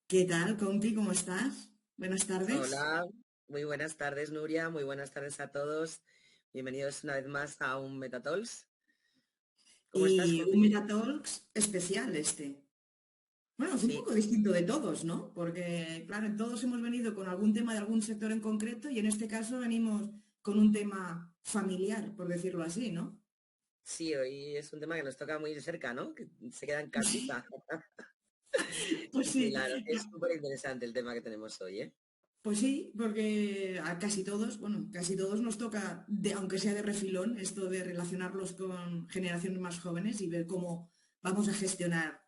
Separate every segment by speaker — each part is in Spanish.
Speaker 1: ¿Qué tal, Conti? ¿Cómo estás? Buenas tardes.
Speaker 2: Hola, muy buenas tardes, Nuria, muy buenas tardes a todos. Bienvenidos una vez más a un Metatalks. ¿Cómo estás,
Speaker 1: Y un
Speaker 2: Conti?
Speaker 1: Metatalks especial este. Bueno, es un
Speaker 2: Sí,
Speaker 1: poco distinto de todos, ¿no? Porque, claro, todos hemos venido con algún tema de algún sector en concreto y en este caso venimos con un tema familiar, por decirlo así, ¿no?
Speaker 2: sí, hoy es un tema que nos toca muy de cerca, ¿no? Que se queda en
Speaker 1: Pues sí,
Speaker 2: casita.
Speaker 1: pues
Speaker 2: Y la
Speaker 1: sí.
Speaker 2: verdad que es súper interesante el tema que tenemos hoy, ¿eh?
Speaker 1: Pues sí, porque a casi todos, bueno, casi todos nos toca, aunque sea de refilón, esto de relacionarlos con generaciones más jóvenes y ver cómo vamos a gestionar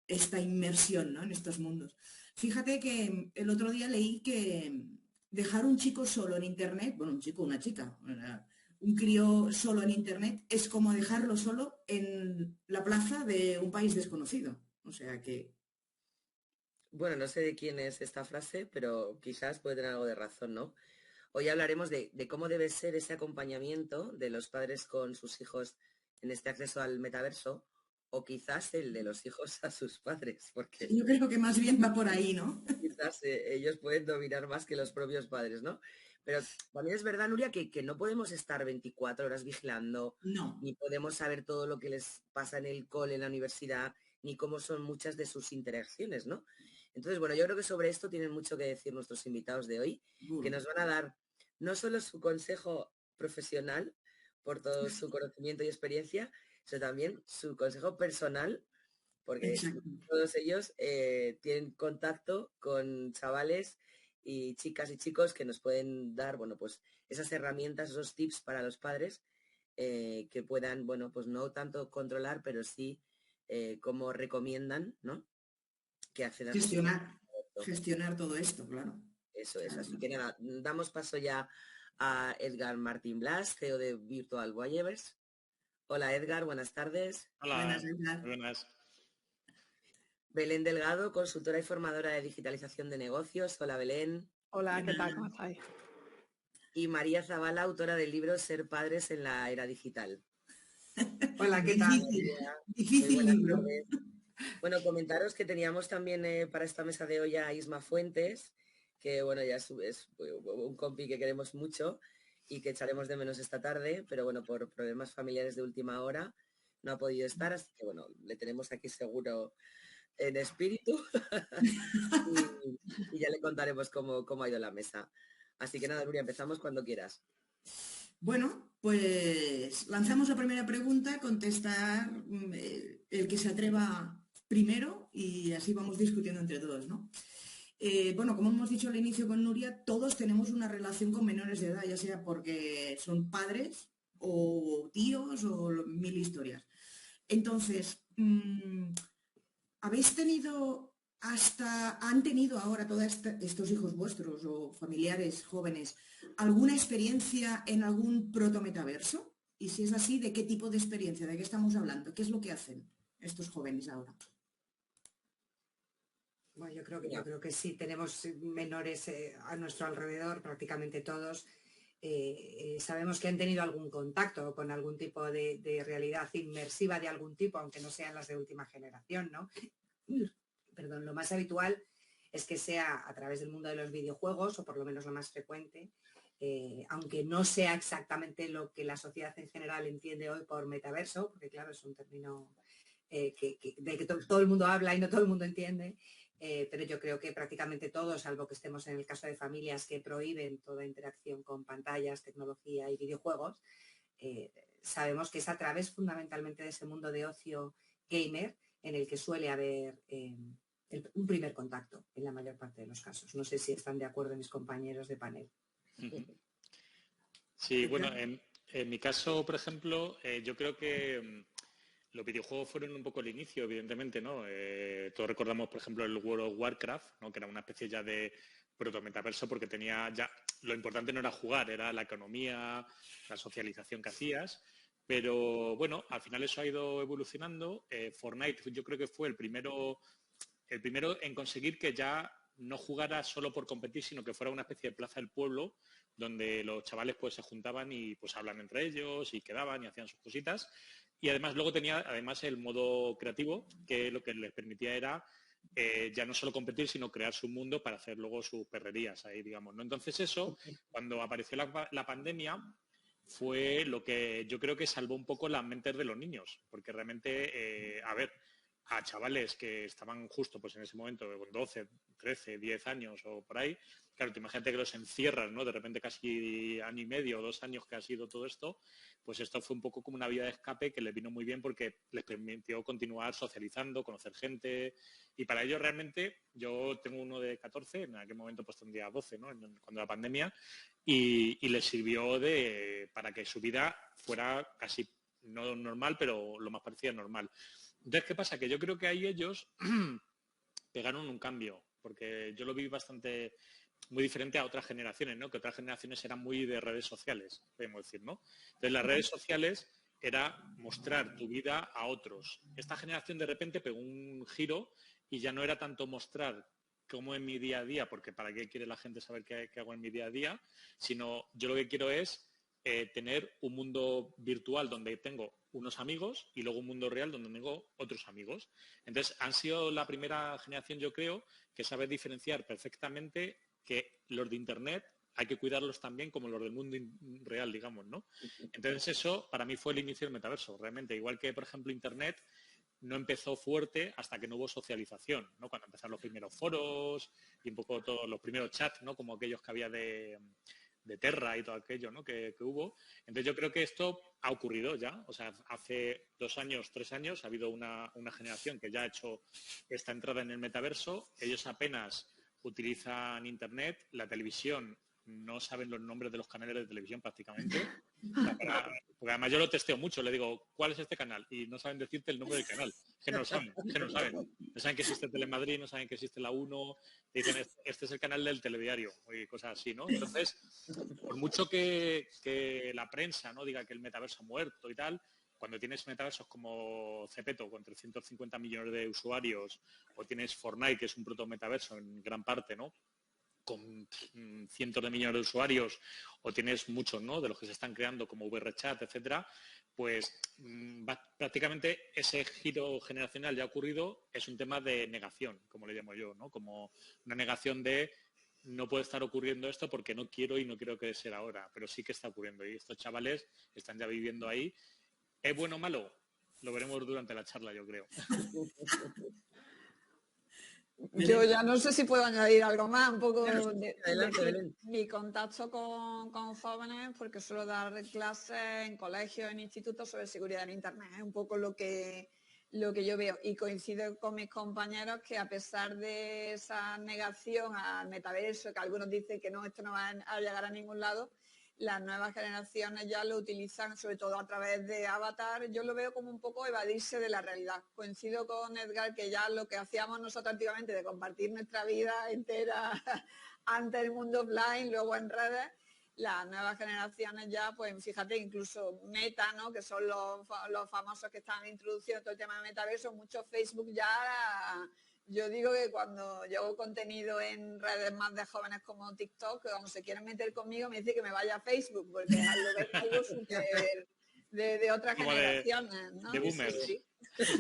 Speaker 1: esta inmersión, ¿no? En estos mundos. Fíjate que el otro día leí que dejar un chico solo en Internet, bueno, un chico, una chica, un crío solo en Internet es como dejarlo solo en la plaza de un país desconocido. O sea que,
Speaker 2: Bueno, no sé de quién es esta frase, pero quizás puede tener algo de razón, ¿no? Hoy hablaremos de cómo debe ser ese acompañamiento de los padres con sus hijos en este acceso al metaverso, o quizás el de los hijos a sus padres, porque
Speaker 1: yo creo que más bien va por ahí, ¿no?
Speaker 2: quizás ellos pueden dominar más que los propios padres, ¿no? Pero también es verdad, Nuria, que no podemos estar 24 horas vigilando,
Speaker 1: No.
Speaker 2: ni podemos saber todo lo que les pasa en el cole, en la universidad, ni cómo son muchas de sus interacciones, ¿no? Entonces, bueno, yo creo que sobre esto tienen mucho que decir nuestros invitados de hoy, que
Speaker 1: Seguro.
Speaker 2: nos van a dar no solo su consejo profesional por todo su conocimiento y experiencia, sino también su consejo personal porque
Speaker 1: Exacto.
Speaker 2: todos ellos tienen contacto con chavales y chicas y chicos que nos pueden dar, bueno, pues esas herramientas, esos tips para los padres que puedan, bueno, pues no tanto controlar, pero sí como recomiendan, ¿no? Que accedan sus hijos
Speaker 1: Gestionar,
Speaker 2: a esto.
Speaker 1: gestionar todo esto, claro.
Speaker 2: Eso es.
Speaker 1: Claro,
Speaker 2: Así
Speaker 1: claro.
Speaker 2: que nada, damos paso ya a Edgar Martín Blas, CEO de Virtual Waivers. Hola Edgar, buenas tardes.
Speaker 1: Buenas,
Speaker 3: Hola,
Speaker 1: Edgar.
Speaker 3: buenas.
Speaker 2: Belén Delgado, consultora y formadora de digitalización de negocios. Hola Belén.
Speaker 4: Hola, ¿qué tal? ¿Cómo
Speaker 1: Buenas.
Speaker 4: estáis?
Speaker 2: Y María Zavala, autora del libro Ser padres en la era digital.
Speaker 4: Hola, ¿qué tal?
Speaker 1: Difícil,
Speaker 2: María, muy
Speaker 1: difícil
Speaker 2: buenas
Speaker 1: libro.
Speaker 2: tardes. Bueno, comentaros que teníamos también para esta mesa de hoy a Isma Fuentes, que bueno, ya es un compi que queremos mucho y que echaremos de menos esta tarde, pero bueno, por problemas familiares de última hora no ha podido estar, así que bueno, le tenemos aquí seguro en espíritu y ya le contaremos cómo ha ido la mesa. Así que nada, Nuria, empezamos cuando quieras.
Speaker 1: Bueno, pues lanzamos la primera pregunta, contestar el que se atreva primero y así vamos discutiendo entre todos, ¿no? Bueno, como hemos dicho al inicio con Nuria, todos tenemos una relación con menores de edad, ya sea porque son padres o tíos o mil historias. Entonces, ¿habéis tenido han tenido ahora todos estos hijos vuestros o familiares jóvenes alguna experiencia en algún protometaverso? Y si es así, ¿de qué tipo de experiencia? ¿De qué estamos hablando? ¿Qué es lo que hacen estos jóvenes ahora?
Speaker 4: Bueno, yo
Speaker 2: Mira,
Speaker 4: creo que sí, tenemos menores a nuestro alrededor, prácticamente todos. Sabemos que han tenido algún contacto con algún tipo de realidad inmersiva de algún tipo, aunque no sean las de última generación, ¿no? Perdón, lo más habitual es que sea a través del mundo de los videojuegos, o por lo menos lo más frecuente, aunque no sea exactamente lo que la sociedad en general entiende hoy por metaverso, porque claro, es un término de que todo el mundo habla y no todo el mundo entiende, pero yo creo que prácticamente todos, salvo que estemos en el caso de familias que prohíben toda interacción con pantallas, tecnología y videojuegos, sabemos que es a través fundamentalmente de ese mundo de ocio gamer en el que suele haber un primer contacto en la mayor parte de los casos. No sé si están de acuerdo mis compañeros de panel.
Speaker 3: Sí, bueno,
Speaker 1: Edgar.
Speaker 3: en mi caso, por ejemplo, yo creo que los videojuegos fueron un poco el inicio, evidentemente, ¿no? Todos recordamos, por ejemplo, el World of Warcraft, ¿no? Que era una especie ya de proto-metaverso porque tenía ya, lo importante no era jugar, era la economía, la socialización que hacías. Pero bueno, al final eso ha ido evolucionando. Fortnite yo creo que fue el primero en conseguir que ya no jugara solo por competir, sino que fuera una especie de plaza del pueblo donde los chavales pues se juntaban y pues hablan entre ellos y quedaban y hacían sus cositas. Y además luego tenía además el modo creativo, que lo que les permitía era ya no solo competir, sino crear su mundo para hacer luego sus perrerías ahí, digamos, ¿no? Entonces eso, cuando apareció la pandemia, fue lo que yo creo que salvó un poco las mentes de los niños, porque realmente, a ver, a chavales que estaban justo pues en ese momento con 12, 13, 10 años o por ahí, claro, te imagínate que los encierran, ¿no? De repente casi año y medio o 2 años que ha sido todo esto, pues esto fue un poco como una vía de escape que les vino muy bien porque les permitió continuar socializando, conocer gente, y para ello realmente, yo tengo uno de 14, en aquel momento pues tendría 12, ¿no? Cuando la pandemia, y les sirvió para que su vida fuera casi no normal, pero lo más parecido a normal. Entonces, ¿qué pasa? Que yo creo que ahí ellos pegaron un cambio, porque yo lo vi bastante muy diferente a otras generaciones, ¿no? Que otras generaciones eran muy de redes sociales, podemos decir, ¿no? Entonces, las redes sociales era mostrar tu vida a otros. Esta generación de repente pegó un giro y ya no era tanto mostrar cómo es mi día a día, porque para qué quiere la gente saber qué hago en mi día a día, sino yo lo que quiero es tener un mundo virtual donde tengo unos amigos y luego un mundo real donde tengo otros amigos. Entonces, han sido la primera generación, yo creo, que sabe diferenciar perfectamente que los de Internet hay que cuidarlos también como los del mundo real, digamos, ¿no? Entonces, eso para mí fue el inicio del metaverso, realmente. Igual que, por ejemplo, Internet no empezó fuerte hasta que no hubo socialización, ¿no? Cuando empezaron los primeros foros y un poco todos los primeros chats, ¿no? Como aquellos que había de Terra y todo aquello, ¿no? que hubo. Entonces yo creo que esto ha ocurrido ya. O sea, hace 2 años, 3 años ha habido una generación que ya ha hecho esta entrada en el metaverso. Ellos apenas utilizan Internet, la televisión, no saben los nombres de los canales de televisión prácticamente. O sea, porque además yo lo testeo mucho, le digo, ¿cuál es este canal? Y no saben decirte el nombre del canal. Es que no lo saben, es que no lo saben. No saben que existe Telemadrid, no saben que existe la 1, te dicen, este es el canal del telediario y cosas así, ¿no? Entonces, por mucho que la prensa no diga que el metaverso ha muerto y tal, cuando tienes metaversos como Zepeto con 350 millones de usuarios, o tienes Fortnite, que es un proto-metaverso en gran parte, ¿no? Con cientos de millones de usuarios, o tienes muchos, ¿no? De los que se están creando como VRChat, etcétera, pues prácticamente ese giro generacional ya ha ocurrido, es un tema de negación, como le llamo yo, ¿no? Como una negación de no puede estar ocurriendo esto porque no quiero y no quiero que sea ahora, pero sí que está ocurriendo y estos chavales están ya viviendo ahí. ¿Es bueno o malo? Lo veremos durante la charla, yo creo.
Speaker 5: Yo ya no sé si puedo añadir algo más, un poco
Speaker 2: Adelante.
Speaker 5: Mi contacto con jóvenes, porque suelo dar clases en colegios, en institutos sobre seguridad en Internet, es un poco lo que yo veo, y coincido con mis compañeros que a pesar de esa negación al metaverso, que algunos dicen que no, esto no va a llegar a ningún lado, las nuevas generaciones ya lo utilizan sobre todo a través de avatar. Yo lo veo como un poco evadirse de la realidad. Coincido con Edgar que ya lo que hacíamos nosotros antiguamente de compartir nuestra vida entera ante el mundo offline, luego en redes, las nuevas generaciones ya, pues fíjate, incluso Meta, ¿no? Que son los famosos que están introduciendo todo el tema de metaverso, muchos Facebook ya... Yo digo que cuando yo hago contenido en redes más de jóvenes como TikTok, cuando se quieren meter conmigo me dice que me vaya a Facebook, porque es algo súper de otras generaciones, ¿no?
Speaker 3: De boomers.
Speaker 5: Sí.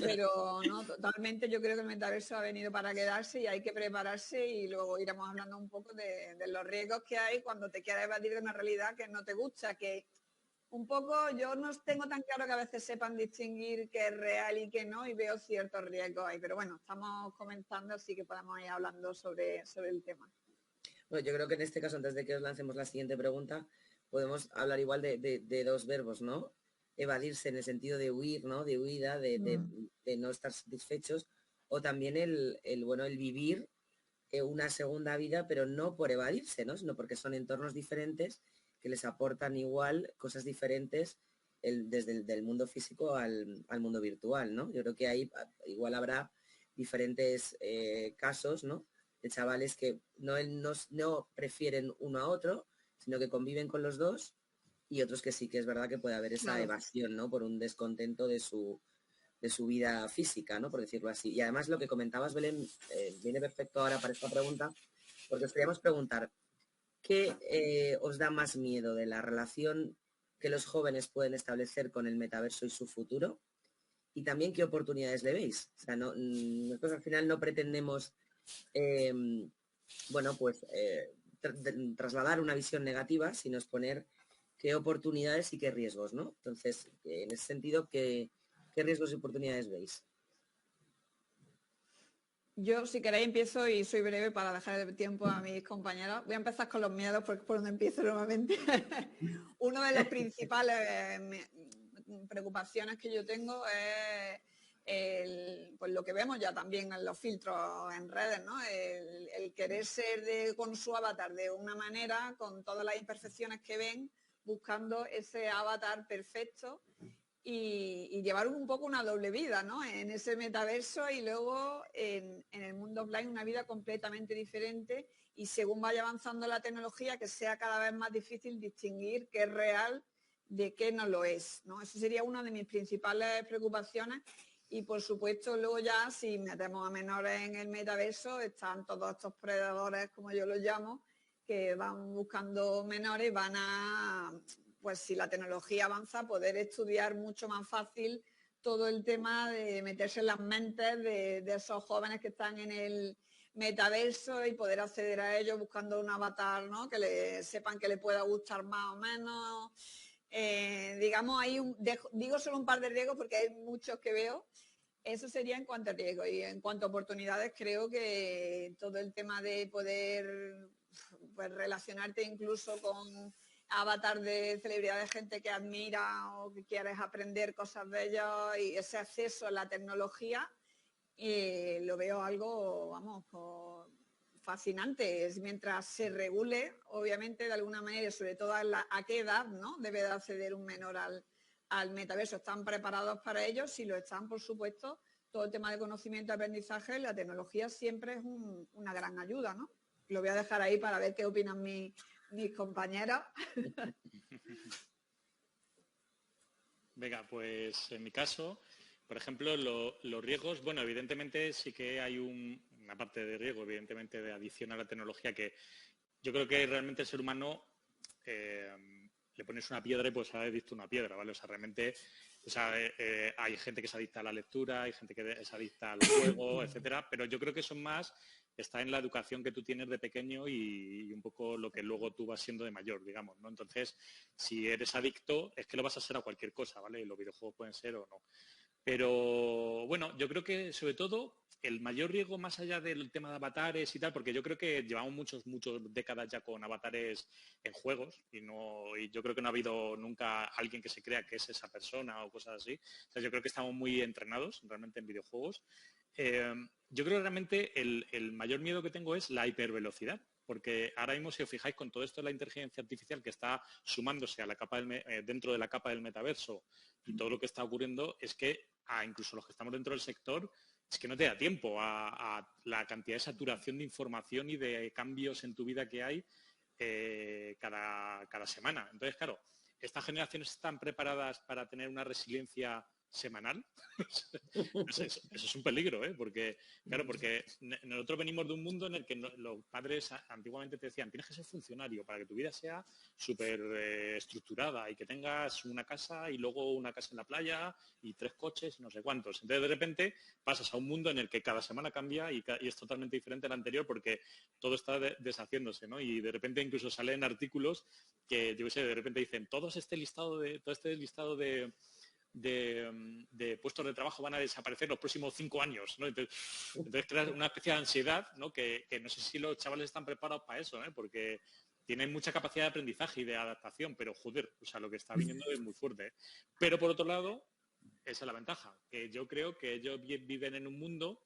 Speaker 5: Pero no, totalmente yo creo que el metaverso ha venido para quedarse y hay que prepararse, y luego iremos hablando un poco de los riesgos que hay cuando te quieres evadir de una realidad que no te gusta, que un poco yo no tengo tan claro que a veces sepan distinguir qué es real y qué no, y veo ciertos riesgos ahí, pero bueno, estamos comentando, así que podemos ir hablando sobre el tema.
Speaker 2: Bueno, yo creo que en este caso, antes de que os lancemos la siguiente pregunta, podemos hablar igual de dos verbos, ¿no? Evadirse en el sentido de huir, ¿no? De huida, de no estar satisfechos, o también el vivir una segunda vida, pero no por evadirse, ¿no? Sino porque son entornos diferentes que les aportan igual cosas diferentes desde el mundo físico al mundo virtual, ¿no? Yo creo que ahí igual habrá diferentes casos, ¿no? De chavales que no prefieren uno a otro, sino que conviven con los dos, y otros que sí que es verdad que puede haber esa evasión, ¿no? Por un descontento de su vida física, ¿no? Por decirlo así. Y además lo que comentabas, Belén, viene perfecto ahora para esta pregunta, porque os queríamos preguntar, ¿qué os da más miedo de la relación que los jóvenes pueden establecer con el metaverso y su futuro? y también qué oportunidades le veis. O sea, nosotros al final no pretendemos, bueno, pues trasladar una visión negativa, sino exponer qué oportunidades y qué riesgos, ¿no? Entonces, en ese sentido, ¿qué riesgos y oportunidades veis?
Speaker 5: Yo, si queréis, empiezo y soy breve para dejar de tiempo a mis compañeros. Voy a empezar con los miedos porque es por donde empiezo normalmente. Uno de los principales preocupaciones que yo tengo es pues lo que vemos ya también en los filtros en redes, ¿no? El querer ser con su avatar de una manera, con todas las imperfecciones que ven, buscando ese avatar perfecto y llevar un poco una doble vida, ¿no? En ese metaverso y luego en el mundo offline una vida completamente diferente y según vaya avanzando la tecnología que sea cada vez más difícil distinguir qué es real de qué no lo es, ¿no? Eso sería una de mis principales preocupaciones y por supuesto luego ya si metemos a menores en el metaverso están todos estos predadores, como yo los llamo, que van buscando menores, van a, pues si la tecnología avanza, poder estudiar mucho más fácil todo el tema de meterse en las mentes de esos jóvenes que están en el metaverso y poder acceder a ellos buscando un avatar, ¿no? Que sepan que le pueda gustar más o menos. Digamos, digo solo un par de riesgos porque hay muchos que veo. Eso sería en cuanto a riesgo y en cuanto a oportunidades creo que todo el tema de poder pues, relacionarte incluso con avatar de celebridades, gente que admira o que quieres aprender cosas de ellos y ese acceso a la tecnología lo veo algo, vamos, fascinante. Mientras se regule, obviamente, de alguna manera, sobre todo a qué edad, ¿no? Debe de acceder un menor al metaverso. ¿Están preparados para ello? Si lo están, por supuesto, todo el tema de conocimiento y aprendizaje, la tecnología siempre es una gran ayuda, ¿no? Lo voy a dejar ahí para ver qué opinan mis compañeros.
Speaker 3: Venga, pues en mi caso, por ejemplo, los riesgos, bueno, evidentemente sí que hay una parte de riesgo, evidentemente, de adición a la tecnología que yo creo que realmente el ser humano le pones una piedra y pues ha visto una piedra, ¿vale? O sea, realmente hay gente que se adicta a la lectura, hay gente que se adicta al juego, etcétera, pero yo creo que eso más está en la educación que tú tienes de pequeño y un poco lo que luego tú vas siendo de mayor, digamos, ¿no? Entonces, si eres adicto, es que lo vas a ser a cualquier cosa, ¿vale? Y los videojuegos pueden ser o no. Pero bueno, yo creo que sobre todo el mayor riesgo más allá del tema de avatares y tal, porque yo creo que llevamos muchas décadas ya con avatares en juegos y yo creo que no ha habido nunca alguien que se crea que es esa persona o cosas así. O sea, yo creo que estamos muy entrenados realmente en videojuegos. Yo creo que realmente el mayor miedo que tengo es la hipervelocidad. Porque ahora mismo, si os fijáis, con todo esto de la inteligencia artificial que está sumándose a la capa dentro de la capa del metaverso y todo lo que está ocurriendo, es que incluso los que estamos dentro del sector, es que no te da tiempo a la cantidad de saturación de información y de cambios en tu vida que hay cada semana. Entonces, claro, ¿estas generaciones están preparadas para tener una resiliencia semanal? Eso es un peligro, ¿eh? Porque nosotros venimos de un mundo en el que los padres antiguamente te decían, tienes que ser funcionario para que tu vida sea súper estructurada y que tengas una casa y luego una casa en la playa y 3 coches y no sé cuántos. Entonces, de repente, pasas a un mundo en el que cada semana cambia y es totalmente diferente al anterior porque todo está deshaciéndose, ¿no? Y de repente incluso salen artículos que, yo qué sé, de repente dicen, todo este listado de puestos de trabajo van a desaparecer los próximos 5 años, ¿no? Entonces crea una especie de ansiedad, ¿no? Que no sé si los chavales están preparados para eso, ¿eh? Porque tienen mucha capacidad de aprendizaje y de adaptación, pero joder, o sea, lo que está viniendo es muy fuerte, ¿eh? Pero por otro lado, esa es la ventaja, que yo creo que ellos viven en un mundo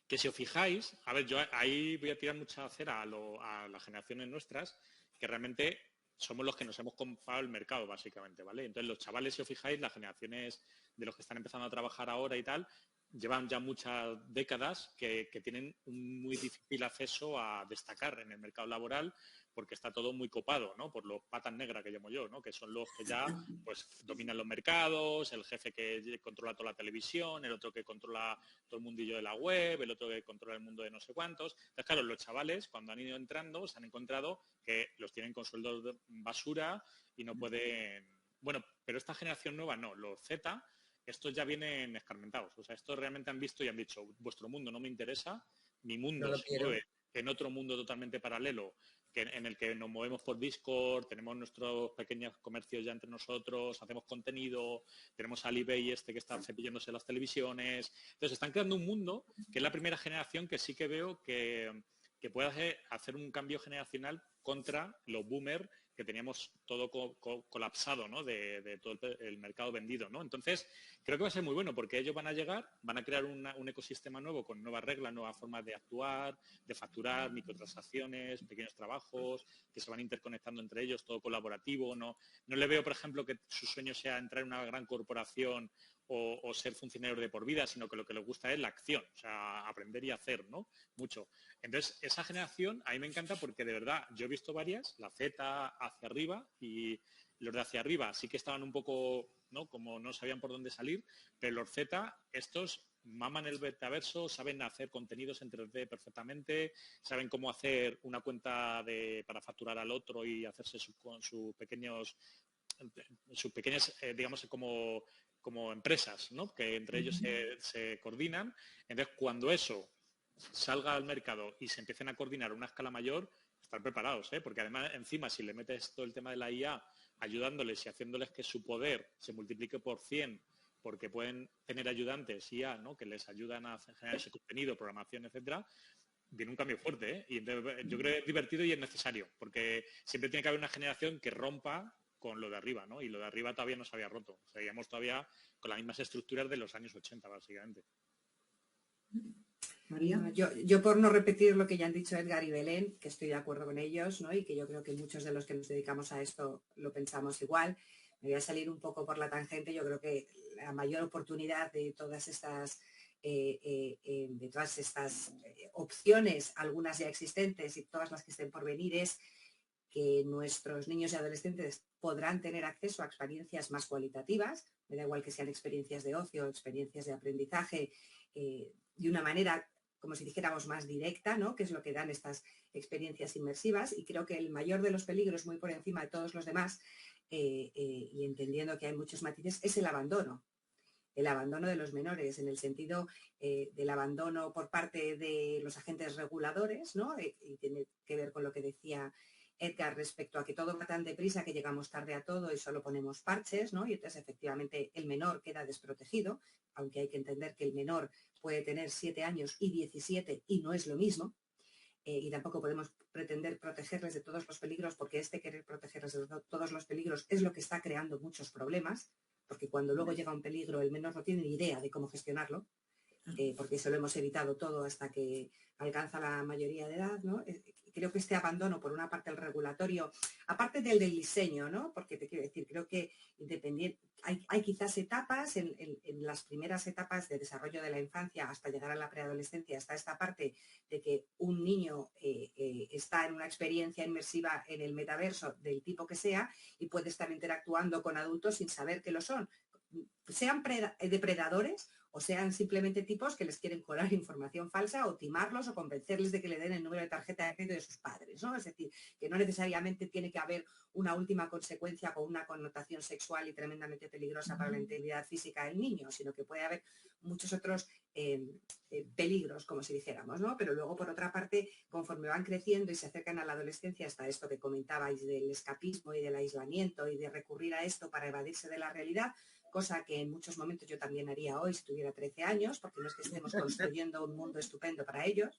Speaker 3: que si os fijáis, a ver, yo ahí voy a tirar mucha cera a las generaciones nuestras, que realmente somos los que nos hemos comprado el mercado, básicamente, ¿vale? Entonces, los chavales, si os fijáis, las generaciones de los que están empezando a trabajar ahora y tal, llevan ya muchas décadas que tienen un muy difícil acceso a destacar en el mercado laboral porque está todo muy copado, ¿no? Por los patas negras que llamo yo, ¿no? Que son los que ya pues dominan los mercados, el jefe que controla toda la televisión, el otro que controla todo el mundillo de la web, el otro que controla el mundo de no sé cuántos. Entonces, claro, los chavales, cuando han ido entrando, se han encontrado que los tienen con sueldos de basura y no pueden... Bueno, pero esta generación nueva no, los Z estos ya vienen escarmentados. O sea, estos realmente han visto y han dicho, vuestro mundo no me interesa, mi
Speaker 2: No
Speaker 3: mundo
Speaker 2: lo
Speaker 3: se
Speaker 2: quiero.
Speaker 3: mueve en otro mundo totalmente paralelo, en el que nos movemos por Discord, tenemos nuestros pequeños comercios ya entre nosotros, hacemos contenido, tenemos al eBay que está cepillándose las televisiones. Entonces, están creando un mundo que es la primera generación que sí que veo que puede hacer un cambio generacional contra los boomers que teníamos todo colapsado, ¿no? De todo el mercado vendido, ¿no? Entonces, creo que va a ser muy bueno porque ellos van a llegar, van a crear un ecosistema nuevo con nuevas reglas, nuevas formas de actuar, de facturar, microtransacciones, pequeños trabajos que se van interconectando entre ellos, todo colaborativo. No le veo, por ejemplo, que su sueño sea entrar en una gran corporación o ser funcionarios de por vida, sino que lo que les gusta es la acción, o sea, aprender y hacer, ¿no? Mucho. Entonces, esa generación a mí me encanta porque de verdad yo he visto varias, la Z hacia arriba y los de hacia arriba sí que estaban un poco, ¿no? Como no sabían por dónde salir, pero los Z, estos maman el metaverso, saben hacer contenidos en 3D perfectamente, saben cómo hacer una cuenta para facturar al otro y hacerse sus pequeñas, digamos, como empresas, ¿no? Que entre ellos se coordinan. Entonces, cuando eso salga al mercado y se empiecen a coordinar a una escala mayor, estar preparados, ¿eh? Porque además, encima, si le metes todo el tema de la IA, ayudándoles y haciéndoles que su poder se multiplique por 100, porque pueden tener ayudantes IA, ¿no? Que les ayudan a generar ese contenido, programación, etcétera, viene un cambio fuerte, ¿eh? Y entonces, yo creo que es divertido y es necesario, porque siempre tiene que haber una generación que rompa con lo de arriba, ¿no? Y lo de arriba todavía no se había roto. Seguíamos todavía con las mismas estructuras de los años 80, básicamente.
Speaker 1: María.
Speaker 4: Yo por no repetir lo que ya han dicho Edgar y Belén, que estoy de acuerdo con ellos, ¿no? Y que yo creo que muchos de los que nos dedicamos a esto lo pensamos igual, me voy a salir un poco por la tangente. Yo creo que la mayor oportunidad de todas estas opciones, algunas ya existentes y todas las que estén por venir, es que nuestros niños y adolescentes podrán tener acceso a experiencias más cualitativas, me da igual que sean experiencias de ocio, experiencias de aprendizaje, de una manera, como si dijéramos, más directa, ¿no? Que es lo que dan estas experiencias inmersivas. Y creo que el mayor de los peligros, muy por encima de todos los demás, y entendiendo que hay muchos matices, es el abandono de los menores, en el sentido del abandono por parte de los agentes reguladores, ¿no? Y tiene que ver con lo que decía Edgar respecto a que todo va tan deprisa que llegamos tarde a todo y solo ponemos parches, ¿no? Y entonces efectivamente el menor queda desprotegido, aunque hay que entender que el menor puede tener 7 años y 17 y no es lo mismo. Y tampoco podemos pretender protegerles de todos los peligros, porque querer protegerles de todos los peligros es lo que está creando muchos problemas, porque cuando luego llega un peligro el menor no tiene ni idea de cómo gestionarlo, porque eso lo hemos evitado todo hasta que alcanza la mayoría de edad, ¿no? Creo que este abandono, por una parte, el regulatorio, aparte del diseño, ¿no? Porque te quiero decir, creo que hay quizás etapas, en las primeras etapas de desarrollo de la infancia hasta llegar a la preadolescencia, está esta parte de que un niño está en una experiencia inmersiva en el metaverso del tipo que sea y puede estar interactuando con adultos sin saber que lo son, sean depredadores o sean simplemente tipos que les quieren colar información falsa o timarlos o convencerles de que le den el número de tarjeta de crédito de sus padres, ¿no? Es decir, que no necesariamente tiene que haber una última consecuencia con una connotación sexual y tremendamente peligrosa para la integridad física del niño, sino que puede haber muchos otros peligros, como si dijéramos, ¿no? Pero luego, por otra parte, conforme van creciendo y se acercan a la adolescencia, hasta esto que comentabais del escapismo y del aislamiento y de recurrir a esto para evadirse de la realidad, cosa que en muchos momentos yo también haría hoy si tuviera 13 años, porque no es que estemos construyendo un mundo estupendo para ellos.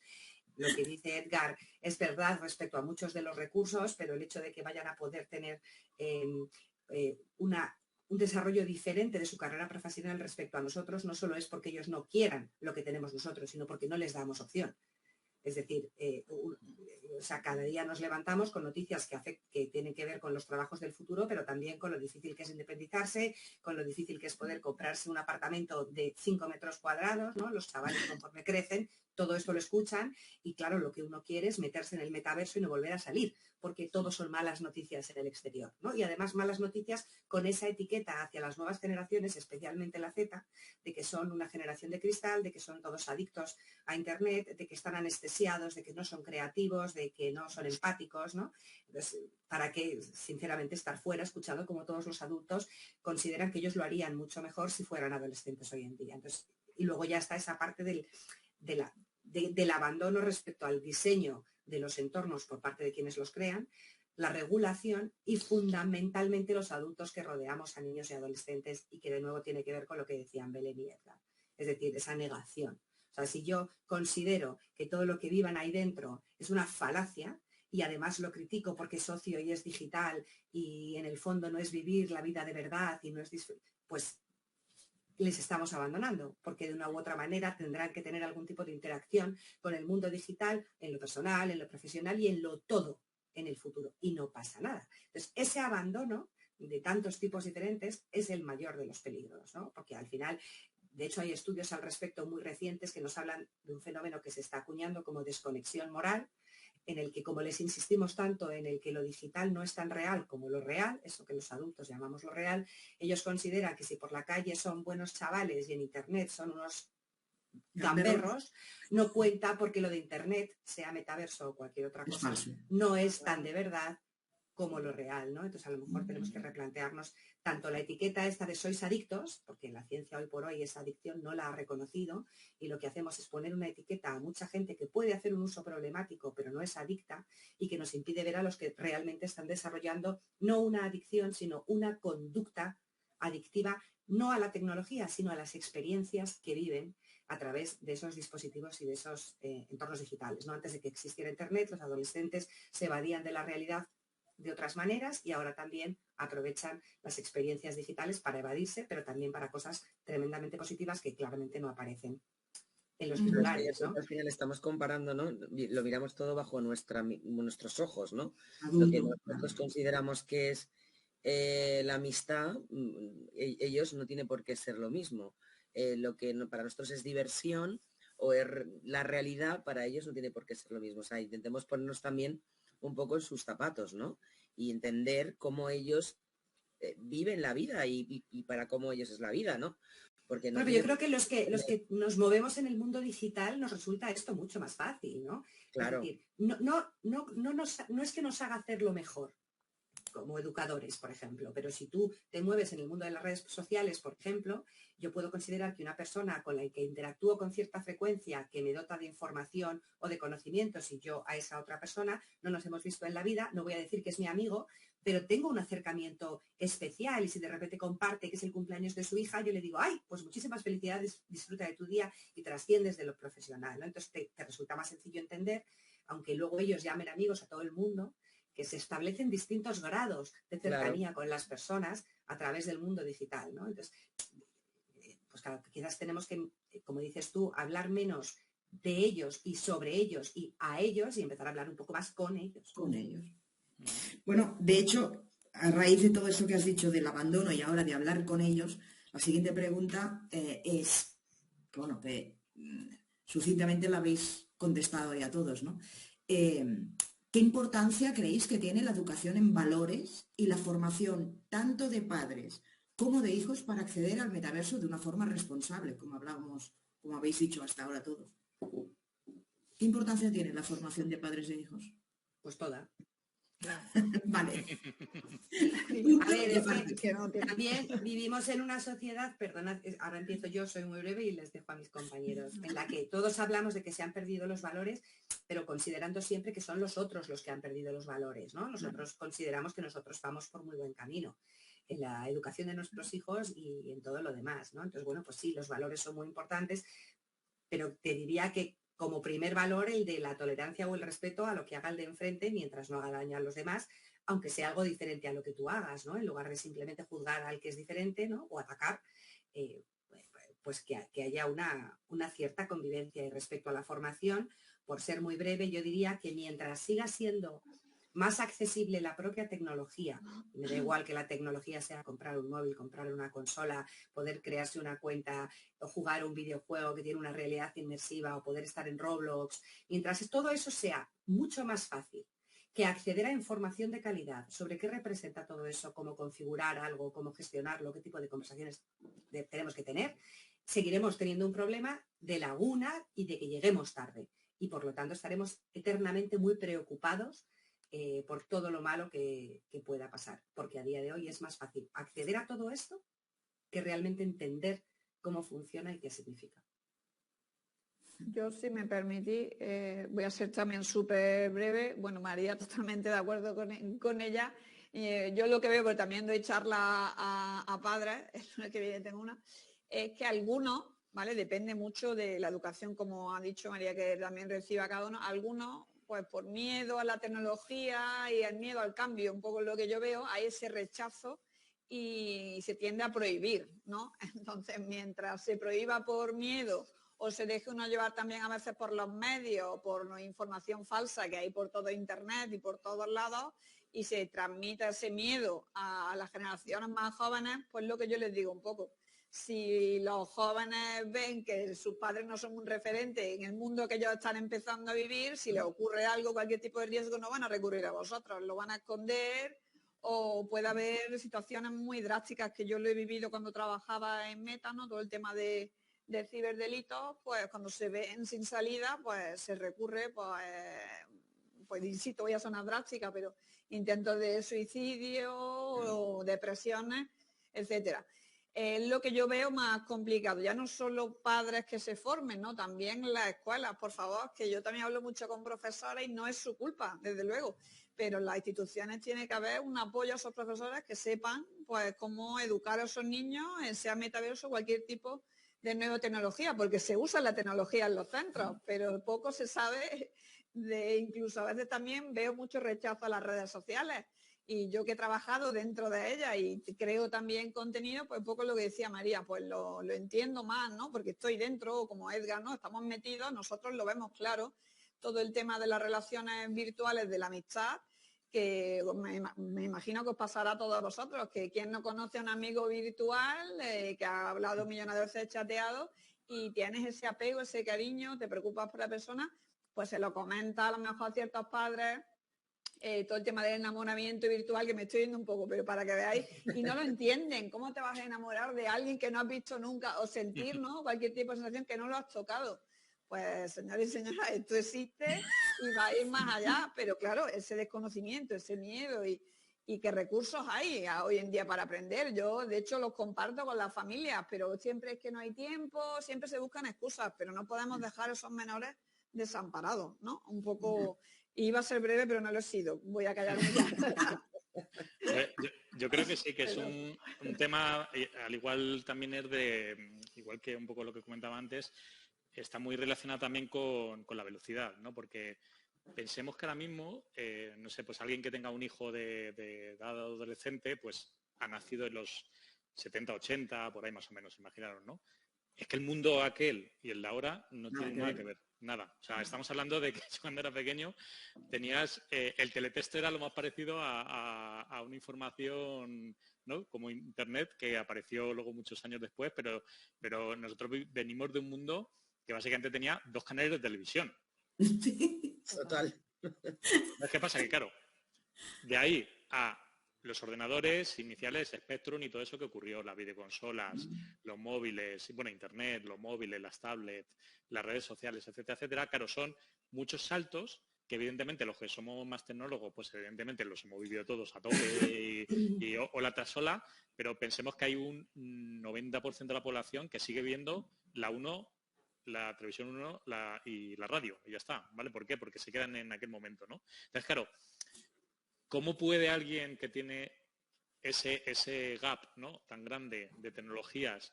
Speaker 4: Lo que dice Edgar es verdad respecto a muchos de los recursos, pero el hecho de que vayan a poder tener un desarrollo diferente de su carrera profesional respecto a nosotros no solo es porque ellos no quieran lo que tenemos nosotros, sino porque no les damos opción. Es decir, cada día nos levantamos con noticias que tienen que ver con los trabajos del futuro, pero también con lo difícil que es independizarse, con lo difícil que es poder comprarse un apartamento de 5 metros cuadrados, ¿no? Los chavales, conforme crecen, todo esto lo escuchan y claro, lo que uno quiere es meterse en el metaverso y no volver a salir, porque todo son malas noticias en el exterior, ¿no? Y además malas noticias con esa etiqueta hacia las nuevas generaciones, especialmente la Z, de que son una generación de cristal, de que son todos adictos a Internet, de que están anestesiados, de que no son creativos, de que no son empáticos, ¿no? Entonces, ¿para qué, sinceramente, estar fuera escuchando como todos los adultos consideran que ellos lo harían mucho mejor si fueran adolescentes hoy en día? Entonces, y luego ya está esa parte del abandono respecto al diseño de los entornos por parte de quienes los crean, la regulación y fundamentalmente los adultos que rodeamos a niños y adolescentes y que de nuevo tiene que ver con lo que decían Belén y Edgar, es decir, esa negación. O sea, si yo considero que todo lo que vivan ahí dentro es una falacia y además lo critico porque es ocio y es digital y en el fondo no es vivir la vida de verdad y no es pues les estamos abandonando, porque de una u otra manera tendrán que tener algún tipo de interacción con el mundo digital, en lo personal, en lo profesional y en lo todo en el futuro. Y no pasa nada. Entonces, ese abandono de tantos tipos diferentes es el mayor de los peligros, ¿no? Porque al final, de hecho, hay estudios al respecto muy recientes que nos hablan de un fenómeno que se está acuñando como desconexión moral, en el que, como les insistimos tanto en el que lo digital no es tan real como lo real, eso que los adultos llamamos lo real, ellos consideran que si por la calle son buenos chavales y en Internet son unos gamberros, no cuenta porque lo de Internet, sea metaverso o cualquier otra cosa, no es tan de verdad como lo real, ¿no? Entonces a lo mejor tenemos que replantearnos tanto la etiqueta esta de sois adictos, porque la ciencia hoy por hoy esa adicción no la ha reconocido y lo que hacemos es poner una etiqueta a mucha gente que puede hacer un uso problemático pero no es adicta y que nos impide ver a los que realmente están desarrollando no una adicción sino una conducta adictiva, no a la tecnología sino a las experiencias que viven a través de esos dispositivos y de esos entornos digitales, ¿no? Antes de que existiera Internet, los adolescentes se evadían de la realidad de otras maneras y ahora también aprovechan las experiencias digitales para evadirse, pero también para cosas tremendamente positivas que claramente no aparecen en los titulares, ¿no?
Speaker 2: Al final estamos comparando, ¿no? Lo miramos todo bajo nuestros ojos, ¿no?
Speaker 1: Adulto,
Speaker 2: Lo que nosotros consideramos que es la amistad, ellos no tiene por qué ser lo mismo. Lo que para nosotros es diversión o es la realidad, para ellos no tiene por qué ser lo mismo. O sea, intentemos ponernos también un poco en sus zapatos, ¿no? Y entender cómo ellos viven la vida y para cómo ellos es la vida, ¿no? Porque no
Speaker 4: bueno, yo creo que los que nos movemos en el mundo digital nos resulta esto mucho más fácil, ¿no?
Speaker 2: Claro.
Speaker 4: Es decir, no es que nos haga hacerlo mejor como educadores, por ejemplo, pero si tú te mueves en el mundo de las redes sociales, por ejemplo, yo puedo considerar que una persona con la que interactúo con cierta frecuencia, que me dota de información o de conocimientos y yo a esa otra persona no nos hemos visto en la vida, no voy a decir que es mi amigo, pero tengo un acercamiento especial y si de repente comparte que es el cumpleaños de su hija, yo le digo, ay, pues muchísimas felicidades, disfruta de tu día y trasciendes de lo profesional, ¿no? Entonces te resulta más sencillo entender, aunque luego ellos llamen amigos a todo el mundo, que se establecen distintos grados de cercanía con las personas a través del mundo digital, ¿no? Entonces, pues claro, quizás tenemos que, como dices tú, hablar menos de ellos y sobre ellos y a ellos y empezar a hablar un poco más con ellos.
Speaker 1: Con ellos. Bueno, de hecho, a raíz de todo eso que has dicho del abandono y ahora de hablar con ellos, la siguiente pregunta es, bueno, que sucintamente la habéis contestado ya todos, ¿no? ¿Qué importancia creéis que tiene la educación en valores y la formación tanto de padres como de hijos para acceder al metaverso de una forma responsable, como hablábamos, como habéis dicho hasta ahora todos? ¿Qué importancia tiene la formación de padres e hijos?
Speaker 4: Pues toda.
Speaker 1: Vale.
Speaker 4: A ver, es que también vivimos en una sociedad, perdonad, ahora empiezo yo, soy muy breve y les dejo a mis compañeros, en la que todos hablamos de que se han perdido los valores, pero considerando siempre que son los otros los que han perdido los valores, ¿no? Nosotros consideramos que nosotros vamos por muy buen camino en la educación de nuestros hijos y en todo lo demás, ¿no? Entonces, bueno, pues sí, los valores son muy importantes, pero te diría que como primer valor el de la tolerancia o el respeto a lo que haga el de enfrente mientras no haga daño a los demás, aunque sea algo diferente a lo que tú hagas, ¿no? En lugar de simplemente juzgar al que es diferente, ¿no? O atacar, pues que haya una cierta convivencia. Y respecto a la formación, por ser muy breve, yo diría que mientras siga siendo más accesible la propia tecnología. Me da igual que la tecnología sea comprar un móvil, comprar una consola, poder crearse una cuenta o jugar un videojuego que tiene una realidad inmersiva o poder estar en Roblox. Mientras todo eso sea mucho más fácil que acceder a información de calidad sobre qué representa todo eso, cómo configurar algo, cómo gestionarlo, qué tipo de conversaciones tenemos que tener, seguiremos teniendo un problema de laguna y de que lleguemos tarde. Y por lo tanto estaremos eternamente muy preocupados por todo lo malo que pueda pasar, porque a día de hoy es más fácil acceder a todo esto que realmente entender cómo funciona y qué significa.
Speaker 5: Yo, si me permitís, voy a ser también súper breve. Bueno, María, totalmente de acuerdo con ella. Yo lo que veo, porque también doy charla a padres, el lunes que viene tengo una, es que algunos, ¿vale? Depende mucho de la educación, como ha dicho María, que también reciba cada uno. Algunos, pues por miedo a la tecnología y el miedo al cambio, un poco lo que yo veo, hay ese rechazo y se tiende a prohibir, ¿no? Entonces, mientras se prohíba por miedo o se deje uno llevar también a veces por los medios, por información falsa que hay por todo Internet y por todos lados, y se transmite ese miedo a las generaciones más jóvenes, pues lo que yo les digo un poco. Si los jóvenes ven que sus padres no son un referente en el mundo que ellos están empezando a vivir, si les ocurre algo, cualquier tipo de riesgo, no van a recurrir a vosotros, lo van a esconder, o puede haber situaciones muy drásticas que yo lo he vivido cuando trabajaba en Meta, ¿no? Todo el tema de ciberdelitos, pues cuando se ven sin salida, pues se recurre, pues insisto, voy a sonar drástica, pero intentos de suicidio o depresiones, etcétera. Es lo que yo veo más complicado, ya no solo padres que se formen, ¿no? También las escuelas, por favor, que yo también hablo mucho con profesores y no es su culpa, desde luego, pero en las instituciones tiene que haber un apoyo a esos profesores que sepan, pues, cómo educar a esos niños, sea metaverso o cualquier tipo de nueva tecnología, porque se usa la tecnología en los centros, pero poco se sabe incluso a veces también veo mucho rechazo a las redes sociales, y yo que he trabajado dentro de ellas y creo también contenido, pues poco lo que decía María, pues lo entiendo más, ¿no? Porque estoy dentro, como Edgar, ¿no? Estamos metidos, nosotros lo vemos claro, todo el tema de las relaciones virtuales, de la amistad, que me imagino que os pasará a todos vosotros, que quien no conoce a un amigo virtual, que ha hablado millones de veces, chateado, y tienes ese apego, ese cariño, te preocupas por la persona, pues se lo comenta a lo mejor a ciertos padres, todo el tema del enamoramiento virtual, que me estoy yendo un poco, pero para que veáis, y no lo entienden. ¿Cómo te vas a enamorar de alguien que no has visto nunca o sentir, ¿no? Cualquier tipo de sensación que no lo has tocado? Pues, señores y señoras, esto existe y va a ir más allá, pero claro, ese desconocimiento, ese miedo y qué recursos hay hoy en día para aprender. Yo, de hecho, los comparto con las familias, pero siempre es que no hay tiempo, siempre se buscan excusas, pero no podemos dejar a esos menores desamparados, ¿no? Un poco... Iba a ser breve, pero no lo he sido. Voy a callarme ya.
Speaker 3: Yo creo que sí, que es un tema, al igual también es igual que un poco lo que comentaba antes, está muy relacionado también con la velocidad, ¿no? Porque pensemos que ahora mismo, no sé, pues alguien que tenga un hijo de edad adolescente, pues ha nacido en los 70, 80, por ahí más o menos, imaginaros, ¿no? Es que el mundo aquel y el de ahora no tienen nada que ver. Nada. O sea, estamos hablando de que yo cuando era pequeño tenías, el teletexto era lo más parecido a una información, ¿no? Como Internet, que apareció luego muchos años después, pero nosotros venimos de un mundo que básicamente tenía 2 canales de televisión.
Speaker 2: Total.
Speaker 3: ¿Qué pasa? Que claro, de ahí a los ordenadores iniciales, Spectrum y todo eso que ocurrió, las videoconsolas, los móviles, bueno, Internet, los móviles, las tablets, las redes sociales, etcétera, etcétera, claro, son muchos saltos que evidentemente los que somos más tecnólogos, pues evidentemente los hemos vivido todos a tope y ola tras ola, pero pensemos que hay un 90% de la población que sigue viendo la televisión 1 y la radio, y ya está, ¿vale? ¿Por qué? Porque se quedan en aquel momento, ¿no? Entonces, claro, ¿cómo puede alguien que tiene ese gap, ¿no? tan grande de tecnologías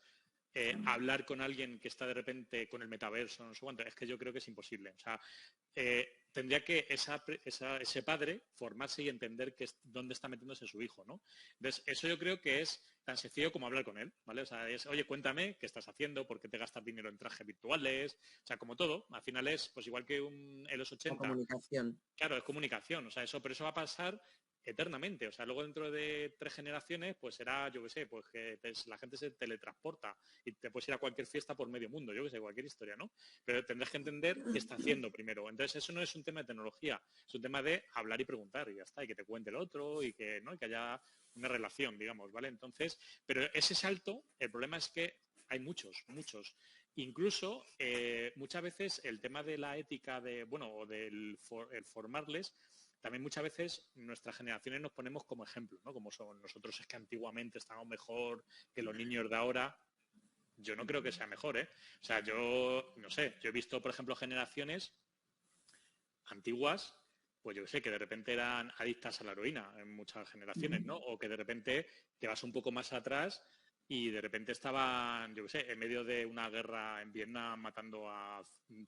Speaker 3: hablar con alguien que está de repente con el metaverso, no sé cuánto, es que yo creo que es imposible. O sea, tendría que ese padre formarse y entender dónde está metiéndose su hijo, ¿no? Entonces, eso yo creo que es tan sencillo como hablar con él, ¿vale? O sea, oye, cuéntame qué estás haciendo, por qué te gastas dinero en trajes virtuales, o sea, como todo, al final es, pues igual que en los 80.
Speaker 2: Comunicación.
Speaker 3: Claro, es comunicación, o sea, pero eso va a pasar eternamente, o sea, luego dentro de 3 generaciones, pues será, yo qué sé, pues que la gente se teletransporta y te puedes ir a cualquier fiesta por medio mundo, yo qué sé, cualquier historia, ¿no? Pero tendrás que entender qué está haciendo primero. Entonces, eso no es un tema de tecnología, es un tema de hablar y preguntar y ya está, y que te cuente el otro y que, ¿no? Y que haya una relación, digamos, ¿vale? Entonces, pero ese salto, el problema es que hay muchos. Incluso, muchas veces el tema de la ética o del el formarles, también muchas veces nuestras generaciones nos ponemos como ejemplo, ¿no? Como son nosotros, es que antiguamente estábamos mejor que los niños de ahora. Yo no creo que sea mejor, ¿eh? O sea, yo no sé, yo he visto, por ejemplo, generaciones antiguas, pues yo sé, que de repente eran adictas a la heroína en muchas generaciones, ¿no? O que de repente te vas un poco más atrás y de repente estaban, yo qué sé, en medio de una guerra en Vietnam matando a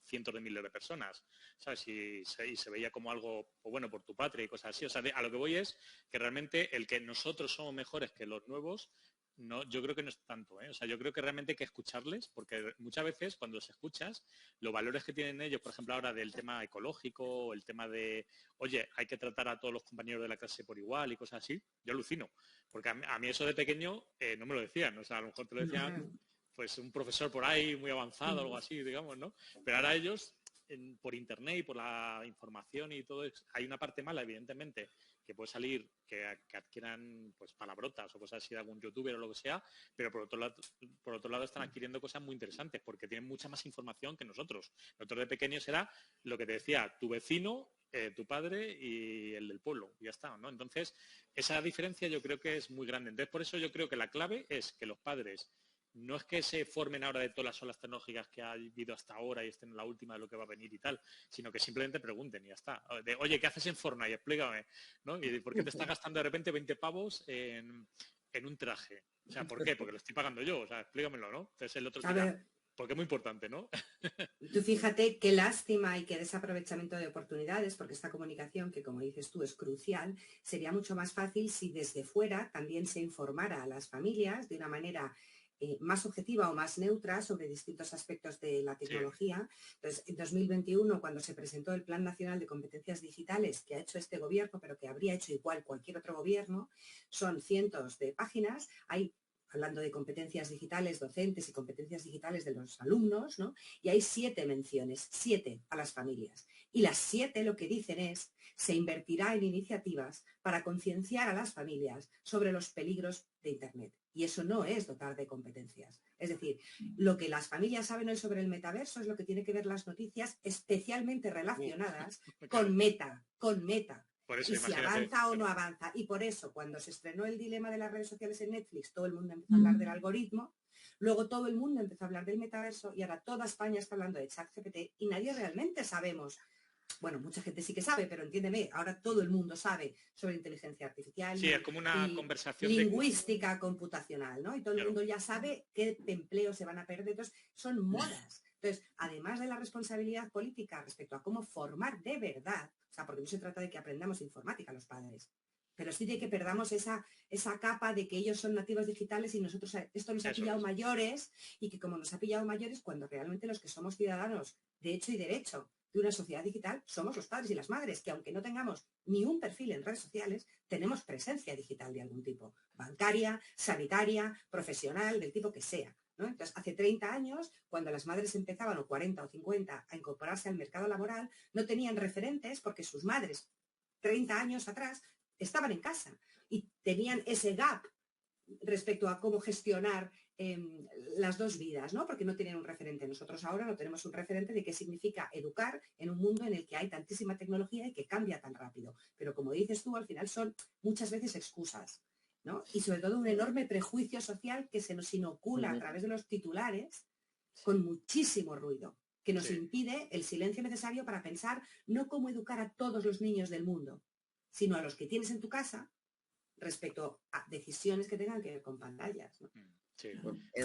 Speaker 3: cientos de miles de personas, ¿sabes? Y se veía como algo, pues bueno, por tu patria y cosas así. O sea, a lo que voy es que realmente el que nosotros somos mejores que los nuevos, no, yo creo que no es tanto, ¿eh? O sea, yo creo que realmente hay que escucharles, porque muchas veces cuando los escuchas, los valores que tienen ellos, por ejemplo, ahora del tema ecológico, el tema de, oye, hay que tratar a todos los compañeros de la clase por igual y cosas así, yo alucino. Porque a mí eso de pequeño no me lo decían, o sea, a lo mejor te lo decían pues un profesor por ahí muy avanzado, algo así, digamos, ¿no? Pero ahora ellos, por internet y por la información y todo, hay una parte mala, evidentemente, que puede salir que adquieran pues palabrotas o cosas así de algún youtuber o lo que sea, pero por otro lado están adquiriendo cosas muy interesantes porque tienen mucha más información que nosotros. Nosotros de pequeños era lo que te decía, tu vecino, tu padre y el del pueblo, y ya está, ¿no? Entonces, esa diferencia yo creo que es muy grande. Entonces, por eso yo creo que la clave es que los padres no es que se formen ahora de todas las olas tecnológicas que ha habido hasta ahora y estén en la última de lo que va a venir y tal, sino que simplemente pregunten y ya está. Oye, ¿qué haces en Fortnite? Explícame, ¿no? ¿Y por qué te estás gastando de repente 20 pavos en un traje? O sea, ¿por qué? Porque lo estoy pagando yo, o sea, explícamelo, ¿no? Entonces el otro dirá, porque es muy importante, ¿no?
Speaker 4: Tú fíjate qué lástima y qué desaprovechamiento de oportunidades, porque esta comunicación, que como dices tú es crucial, sería mucho más fácil si desde fuera también se informara a las familias de una manera más objetiva o más neutra sobre distintos aspectos de la tecnología. Sí. Entonces, en 2021, cuando se presentó el Plan Nacional de Competencias Digitales que ha hecho este gobierno, pero que habría hecho igual cualquier otro gobierno, son cientos de páginas, hay hablando de competencias digitales docentes y competencias digitales de los alumnos, ¿no? Y hay 7 menciones, 7 a las familias. Y las 7 lo que dicen es, se invertirá en iniciativas para concienciar a las familias sobre los peligros de Internet. Y eso no es dotar de competencias. Es decir, lo que las familias saben hoy sobre el metaverso es lo que tiene que ver las noticias especialmente relacionadas con Meta. Y si avanza o no avanza. Y por eso, cuando se estrenó el dilema de las redes sociales en Netflix, todo el mundo empezó a hablar del algoritmo, luego todo el mundo empezó a hablar del metaverso y ahora toda España está hablando de ChatGPT y nadie realmente sabemos. Bueno, mucha gente sí que sabe, pero entiéndeme, ahora todo el mundo sabe sobre inteligencia artificial.
Speaker 3: Sí, es como una conversación
Speaker 4: lingüística computacional, ¿no? Y todo el mundo ya sabe qué empleos se van a perder. Entonces, son modas. Entonces, además de la responsabilidad política respecto a cómo formar de verdad, o sea, porque no se trata de que aprendamos informática los padres, pero sí de que perdamos esa capa de que ellos son nativos digitales y nosotros esto nos ha pillado mayores y que como nos ha pillado mayores, cuando realmente los que somos ciudadanos de hecho y derecho de una sociedad digital somos los padres y las madres, que aunque no tengamos ni un perfil en redes sociales, tenemos presencia digital de algún tipo, bancaria, sanitaria, profesional, del tipo que sea, ¿no? Entonces, hace 30 años, cuando las madres empezaban, o 40 o 50, a incorporarse al mercado laboral, no tenían referentes porque sus madres, 30 años atrás, estaban en casa y tenían ese gap respecto a cómo gestionar las dos vidas, ¿no? Porque no tienen un referente. Nosotros ahora no tenemos un referente de qué significa educar en un mundo en el que hay tantísima tecnología y que cambia tan rápido. Pero como dices tú, al final son muchas veces excusas, ¿no? Y sobre todo un enorme prejuicio social que se nos inocula a través de los titulares con muchísimo ruido, que nos impide el silencio necesario para pensar no cómo educar a todos los niños del mundo, sino a los que tienes en tu casa respecto a decisiones que tengan que ver con pantallas, ¿no?
Speaker 3: Sí.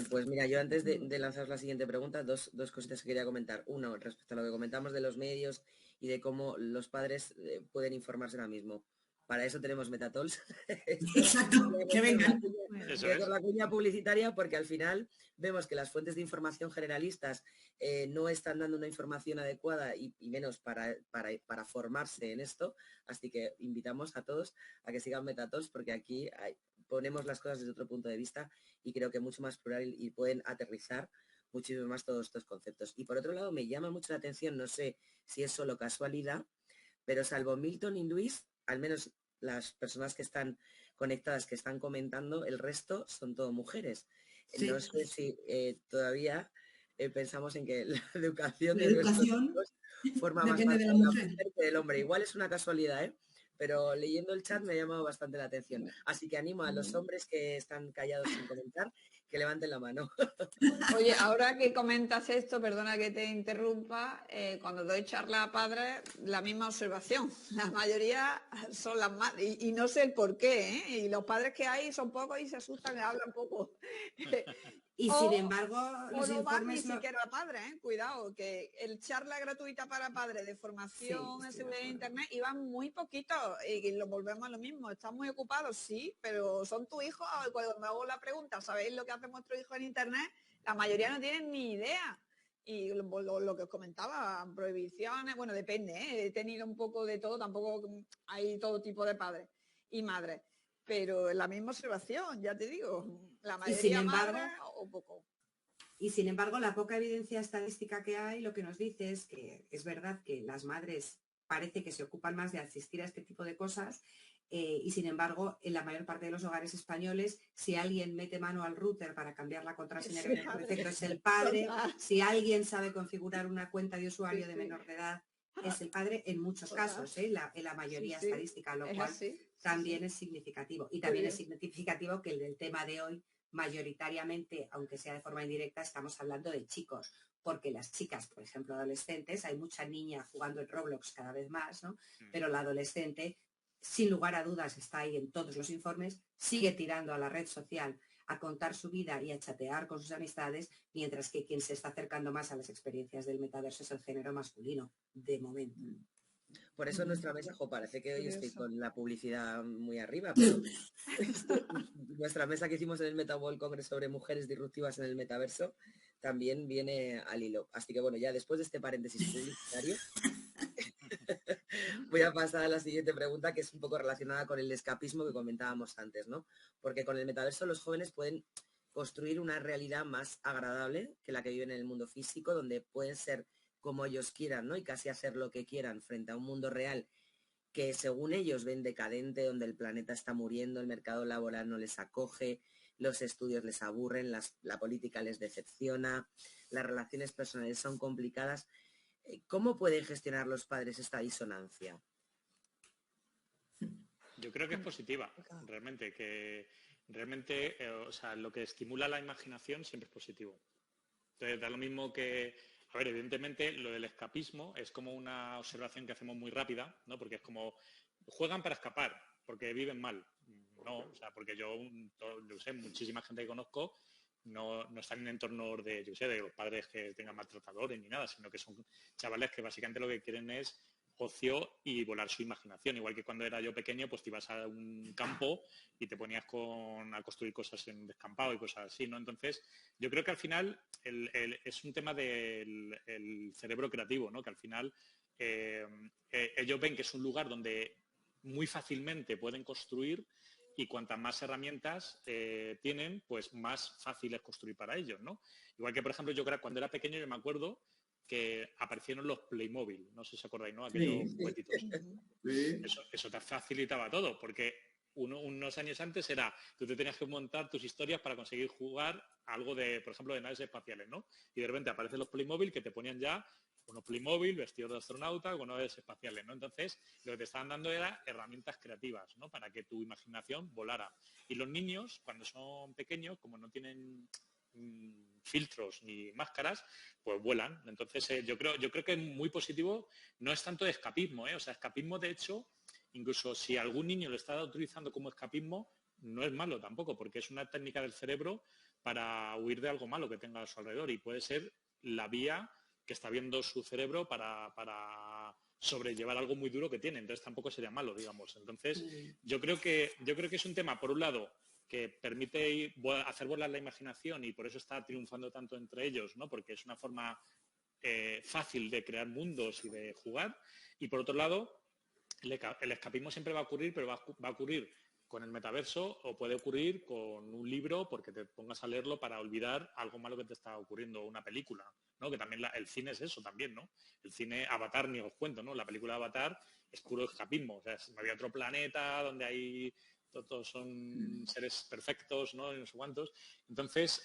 Speaker 2: Pues mira, yo antes de lanzaros la siguiente pregunta, dos cositas que quería comentar. Uno, respecto a lo que comentamos de los medios y de cómo los padres pueden informarse ahora mismo. Para eso tenemos Metatols.
Speaker 1: Exacto, que vengan.
Speaker 3: Eso
Speaker 2: Que
Speaker 3: es.
Speaker 2: es la cuña publicitaria, porque al final vemos que las fuentes de información generalistas no están dando una información adecuada y menos para formarse en esto. Así que invitamos a todos a que sigan Metatols, porque aquí ponemos las cosas desde otro punto de vista y creo que mucho más plural y pueden aterrizar muchísimo más todos estos conceptos. Y por otro lado, me llama mucho la atención, no sé si es solo casualidad, pero salvo Milton y Luis, al menos las personas que están conectadas, que están comentando, el resto son todo mujeres.
Speaker 1: Sí.
Speaker 2: No sé si todavía pensamos en que la educación
Speaker 1: La
Speaker 2: de nuestros
Speaker 1: educación
Speaker 2: hijos forma más
Speaker 1: depende
Speaker 2: parte
Speaker 1: de la
Speaker 2: de la
Speaker 1: mujer.
Speaker 2: mujer que del hombre. Igual es una casualidad, ¿eh? Pero leyendo el chat me ha llamado bastante la atención. Así que animo a los hombres que están callados sin comentar que levanten la mano.
Speaker 5: Oye, ahora que comentas esto, perdona que te interrumpa, cuando doy charla a padres, la misma observación. La mayoría son las madres, y no sé el por qué, ¿eh? Y los padres que hay son pocos y se asustan y hablan poco.
Speaker 4: Y sin embargo,
Speaker 5: O
Speaker 4: los
Speaker 5: no van ni
Speaker 4: informes
Speaker 5: siquiera a padres, ¿eh? Cuidado, que el charla gratuita para padres de formación en seguridad de Internet iban muy poquitos y lo volvemos a lo mismo. Están muy ocupados, sí, pero son tu hijo. Cuando me hago la pregunta, ¿sabéis lo que hace vuestro hijo en Internet? La mayoría no tienen ni idea. Y lo que os comentaba, prohibiciones, bueno, depende, ¿eh? He tenido un poco de todo, tampoco hay todo tipo de padres y madres. Pero la misma observación, ya te digo, la mayoría madres o poco.
Speaker 4: Y sin embargo, la poca evidencia estadística que hay, lo que nos dice es que es verdad que las madres parece que se ocupan más de asistir a este tipo de cosas y sin embargo, en la mayor parte de los hogares españoles, si alguien mete mano al router para cambiar la contraseña que viene por defecto, es el padre. Si alguien sabe configurar una cuenta de usuario de menor de edad, es el padre en muchos casos, en la mayoría estadística, lo cual también es significativo. Y también es significativo que el tema de hoy mayoritariamente, aunque sea de forma indirecta, estamos hablando de chicos, porque las chicas, por ejemplo, adolescentes, hay mucha niña jugando en Roblox cada vez más, ¿no? Pero la adolescente, sin lugar a dudas, está ahí en todos los informes, sigue tirando a la red social a contar su vida y a chatear con sus amistades, mientras que quien se está acercando más a las experiencias del metaverso es el género masculino, de momento.
Speaker 2: Por eso nuestra mesa, parece que hoy estoy con la publicidad muy arriba, pero nuestra mesa que hicimos en el Meta World Congress sobre mujeres disruptivas en el metaverso también viene al hilo. Así que bueno, ya después de este paréntesis publicitario, voy a pasar a la siguiente pregunta, que es un poco relacionada con el escapismo que comentábamos antes, ¿no? Porque con el metaverso los jóvenes pueden construir una realidad más agradable que la que viven en el mundo físico, donde pueden ser como ellos quieran, ¿no? Y casi hacer lo que quieran frente a un mundo real que según ellos ven decadente, donde el planeta está muriendo, el mercado laboral no les acoge, los estudios les aburren, la política les decepciona, las relaciones personales son complicadas. ¿Cómo pueden gestionar los padres esta disonancia?
Speaker 3: Yo creo que es positiva, realmente, o sea, lo que estimula la imaginación siempre es positivo. Entonces, da lo mismo que, a ver, evidentemente lo del escapismo es como una observación que hacemos muy rápida, ¿no? Porque es como, juegan para escapar, porque viven mal. No, o sea, porque yo sé, muchísima gente que conozco no están en entornos de, yo sé, de los padres que tengan maltratadores ni nada, sino que son chavales que básicamente lo que quieren es ocio y volar su imaginación. Igual que cuando era yo pequeño, pues te ibas a un campo y te ponías a construir cosas en descampado y cosas así, ¿no? Entonces, yo creo que al final es un tema del cerebro creativo, ¿no? Que al final ellos ven que es un lugar donde muy fácilmente pueden construir y cuantas más herramientas tienen, pues más fácil es construir para ellos, ¿no? Igual que, por ejemplo, yo cuando era pequeño, yo me acuerdo que aparecieron los Playmobil, no sé si os acordáis, ¿no? Aquellos juguetitos. Sí. Eso te facilitaba todo, porque unos años antes era, tú te tenías que montar tus historias para conseguir jugar algo de, por ejemplo, de naves espaciales, ¿no? Y de repente aparecen los Playmobil que te ponían ya unos Playmobil vestidos de astronauta con naves espaciales, ¿no? Entonces, lo que te estaban dando era herramientas creativas, ¿no? Para que tu imaginación volara. Y los niños, cuando son pequeños, como no tienen filtros ni máscaras, pues vuelan. Entonces, yo creo que es muy positivo. No es tanto de escapismo, o sea, escapismo, de hecho, incluso si algún niño lo está utilizando como escapismo, no es malo tampoco, porque es una técnica del cerebro para huir de algo malo que tenga a su alrededor, y puede ser la vía que está viendo su cerebro para sobrellevar algo muy duro que tiene. Entonces tampoco sería malo, digamos. Entonces yo creo que es un tema, por un lado, que permite hacer volar la imaginación, y por eso está triunfando tanto entre ellos, ¿no? Porque es una forma fácil de crear mundos y de jugar. Y por otro lado, el escapismo siempre va a ocurrir, pero va a ocurrir con el metaverso, o puede ocurrir con un libro porque te pongas a leerlo para olvidar algo malo que te está ocurriendo, o una película, ¿no? Que también el cine es eso también, ¿no? El cine, Avatar, ni os cuento, ¿no? La película Avatar es puro escapismo. O sea, me voy a otro planeta donde hay... todos son seres perfectos, ¿no? Y no sé cuántos. Entonces,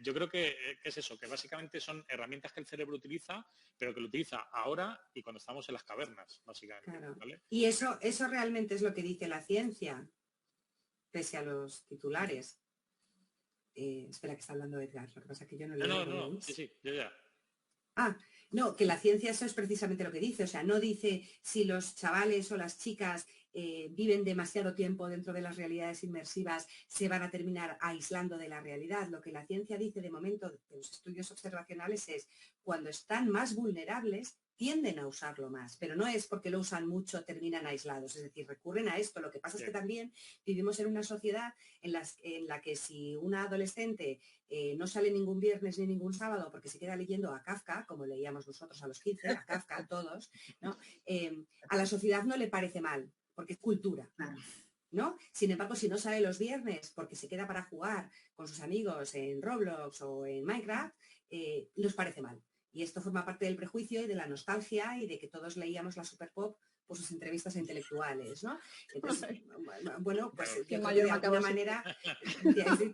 Speaker 3: yo creo que es eso, que básicamente son herramientas que el cerebro utiliza, pero que lo utiliza ahora y cuando estamos en las cavernas, básicamente.
Speaker 4: Claro.
Speaker 2: ¿Vale?
Speaker 4: Y eso realmente es lo que dice la ciencia, pese a los titulares. Espera, que está hablando Edgar, lo que pasa es que yo no le digo.
Speaker 3: No, sí, yo ya.
Speaker 4: No, que la ciencia eso es precisamente lo que dice, o sea, no dice si los chavales o las chicas viven demasiado tiempo dentro de las realidades inmersivas, se van a terminar aislando de la realidad. Lo que la ciencia dice de momento de los estudios observacionales es cuando están más vulnerables tienden a usarlo más, pero no es porque lo usan mucho terminan aislados, es decir, recurren a esto. Lo que pasa es que también vivimos en una sociedad en la que si una adolescente no sale ningún viernes ni ningún sábado porque se queda leyendo a Kafka, como leíamos nosotros a los 15, a Kafka todos, ¿no? A la sociedad no le parece mal, porque es cultura, ¿no? Sin embargo, si no sale los viernes porque se queda para jugar con sus amigos en Roblox o en Minecraft, nos parece mal. Y esto forma parte del prejuicio y de la nostalgia y de que todos leíamos la Super Pop por sus entrevistas a intelectuales, ¿no? Entonces, bueno, pues yo creo que de alguna manera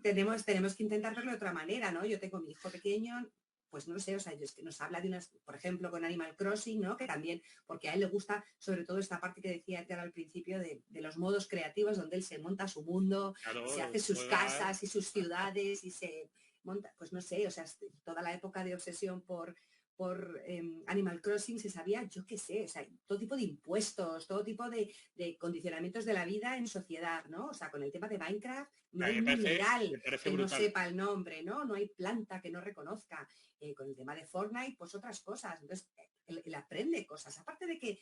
Speaker 4: tenemos que intentar verlo de otra manera, ¿no? Yo tengo mi hijo pequeño, pues no lo sé, o sea, es que nos habla de unas, por ejemplo, con Animal Crossing, ¿no? Que también, porque a él le gusta sobre todo esta parte que decía Edgar al principio de los modos creativos donde él se monta su mundo, claro, se hace sus casas y sus ciudades y se monta, pues no sé, o sea, toda la época de obsesión por Animal Crossing se sabía, yo qué sé, o sea, todo tipo de impuestos, todo tipo de condicionamientos de la vida en sociedad, ¿no? O sea, con el tema de Minecraft no hay mineral que no sepa el nombre, ¿no? No hay planta que no reconozca. Con el tema de Fortnite, pues otras cosas. Entonces, él aprende cosas. Aparte de que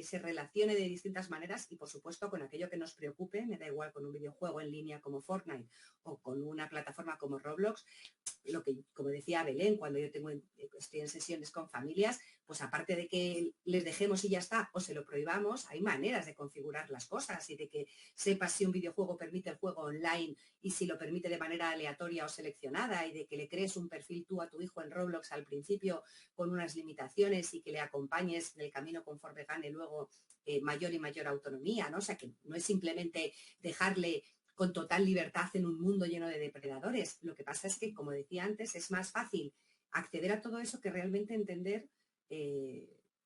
Speaker 4: se relacione de distintas maneras y, por supuesto, con aquello que nos preocupe, me da igual con un videojuego en línea como Fortnite o con una plataforma como Roblox, lo que, como decía Belén, cuando yo estoy en sesiones con familias, pues aparte de que les dejemos y ya está, o se lo prohibamos, hay maneras de configurar las cosas y de que sepas si un videojuego permite el juego online y si lo permite de manera aleatoria o seleccionada, y de que le crees un perfil tú a tu hijo en Roblox al principio con unas limitaciones y que le acompañes en el camino conforme gane luego mayor y mayor autonomía, ¿no? O sea, que no es simplemente dejarle con total libertad en un mundo lleno de depredadores. Lo que pasa es que, como decía antes, es más fácil acceder a todo eso que realmente entender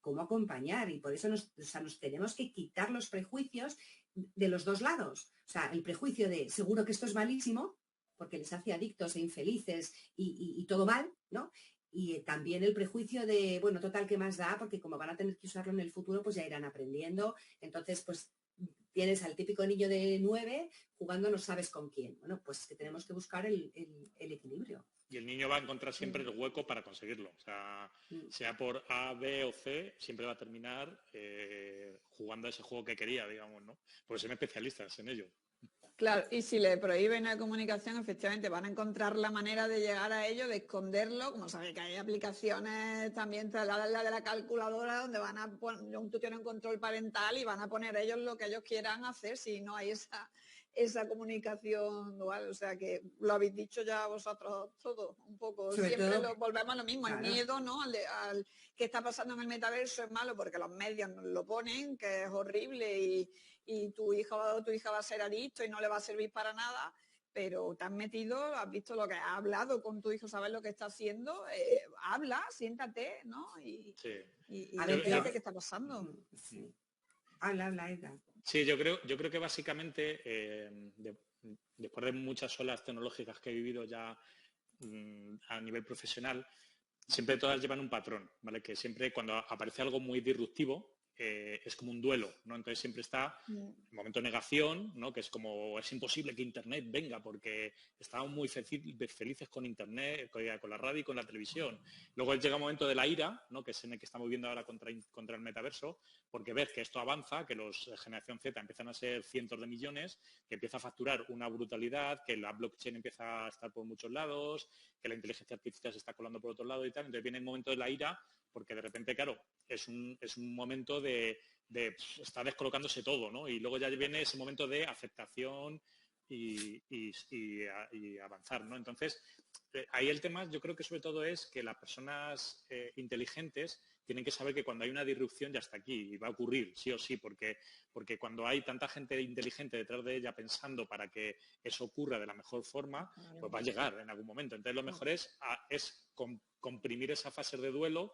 Speaker 4: cómo acompañar, y por eso nos tenemos que quitar los prejuicios de los dos lados. O sea, el prejuicio de seguro que esto es malísimo porque les hace adictos e infelices y todo mal, ¿no? Y también el prejuicio de, bueno, total, ¿qué más da? Porque como van a tener que usarlo en el futuro, pues ya irán aprendiendo. Entonces, pues tienes al típico niño de 9 jugando no sabes con quién. Bueno, pues que tenemos que buscar el equilibrio.
Speaker 3: Y el niño va a encontrar siempre el hueco para conseguirlo. O sea, sea por A, B o C, siempre va a terminar jugando a ese juego que quería, digamos, ¿no? Porque son especialistas en ello.
Speaker 5: Claro, y si le prohíben la comunicación, efectivamente van a encontrar la manera de llegar a ello, de esconderlo, como sabéis que hay aplicaciones también, la de la calculadora, donde van a poner, tú tienes un control parental y van a poner ellos lo que ellos quieran hacer si no hay esa comunicación dual. O sea que lo habéis dicho ya vosotros todo, un poco.
Speaker 4: Sobre
Speaker 5: siempre
Speaker 4: todo,
Speaker 5: volvemos a lo mismo, claro. El miedo, ¿no? Al que está pasando en el metaverso es malo porque los medios nos lo ponen, que es horrible y tu hijo o tu hija va a ser adicto y no le va a servir para nada, pero te has metido, has visto lo que has hablado con tu hijo, sabes lo que está haciendo, habla, siéntate, ¿no? Y a ver qué está pasando.
Speaker 4: Sí. Habla, Edgar.
Speaker 3: Sí, yo creo que básicamente, después de muchas olas tecnológicas que he vivido ya a nivel profesional, siempre todas llevan un patrón, ¿vale? Que siempre cuando aparece algo muy disruptivo, es como un duelo, ¿no? Entonces siempre está el momento de negación, ¿no? Que es como, es imposible que Internet venga porque estábamos muy felices con Internet, con la radio y con la televisión. Luego llega el momento de la ira, ¿no? Que es en el que estamos viendo ahora contra el metaverso, porque ves que esto avanza, que los generación Z empiezan a ser cientos de millones, que empieza a facturar una brutalidad, que la blockchain empieza a estar por muchos lados, que la inteligencia artificial se está colando por otro lado y tal. Entonces viene el momento de la ira, porque de repente, claro, es un momento de estar descolocándose todo, ¿no? Y luego ya viene ese momento de aceptación y avanzar, ¿no? Entonces, ahí el tema yo creo que sobre todo es que las personas inteligentes tienen que saber que cuando hay una disrupción ya está aquí y va a ocurrir, sí o sí, porque cuando hay tanta gente inteligente detrás de ella pensando para que eso ocurra de la mejor forma, pues va a llegar en algún momento. Entonces, lo mejor es comprimir esa fase de duelo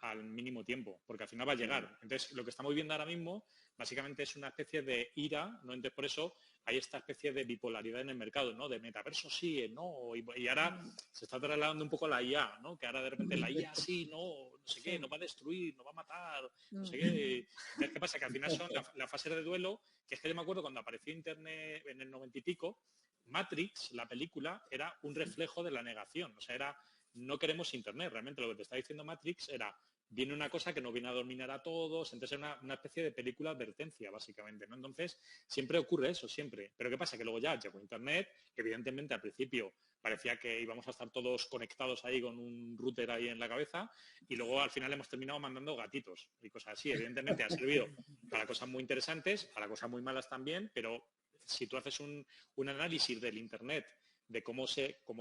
Speaker 3: al mínimo tiempo, porque al final va a llegar. Entonces, lo que estamos viendo ahora mismo, básicamente es una especie de ira, ¿no? Entonces, por eso hay esta especie de bipolaridad en el mercado, ¿no? De metaverso sí, no, y ahora se está trasladando un poco a la IA, ¿no? Que ahora de repente la IA sí, no sé qué, nos va a destruir, nos va a matar, no sé qué. Entonces, ¿qué pasa? Que al final son la fase de duelo, que es que yo me acuerdo cuando apareció Internet en el 90 y pico, Matrix, la película, era un reflejo de la negación, o sea, era no queremos Internet. Realmente lo que te está diciendo Matrix era, viene una cosa que nos viene a dominar a todos, entonces es una especie de película advertencia, básicamente, ¿no? Entonces, siempre ocurre eso, siempre. Pero ¿qué pasa? Que luego ya llegó Internet, evidentemente al principio parecía que íbamos a estar todos conectados ahí con un router ahí en la cabeza y luego al final hemos terminado mandando gatitos y cosas así. Evidentemente ha servido para cosas muy interesantes, para cosas muy malas también, pero si tú haces un análisis del Internet de cómo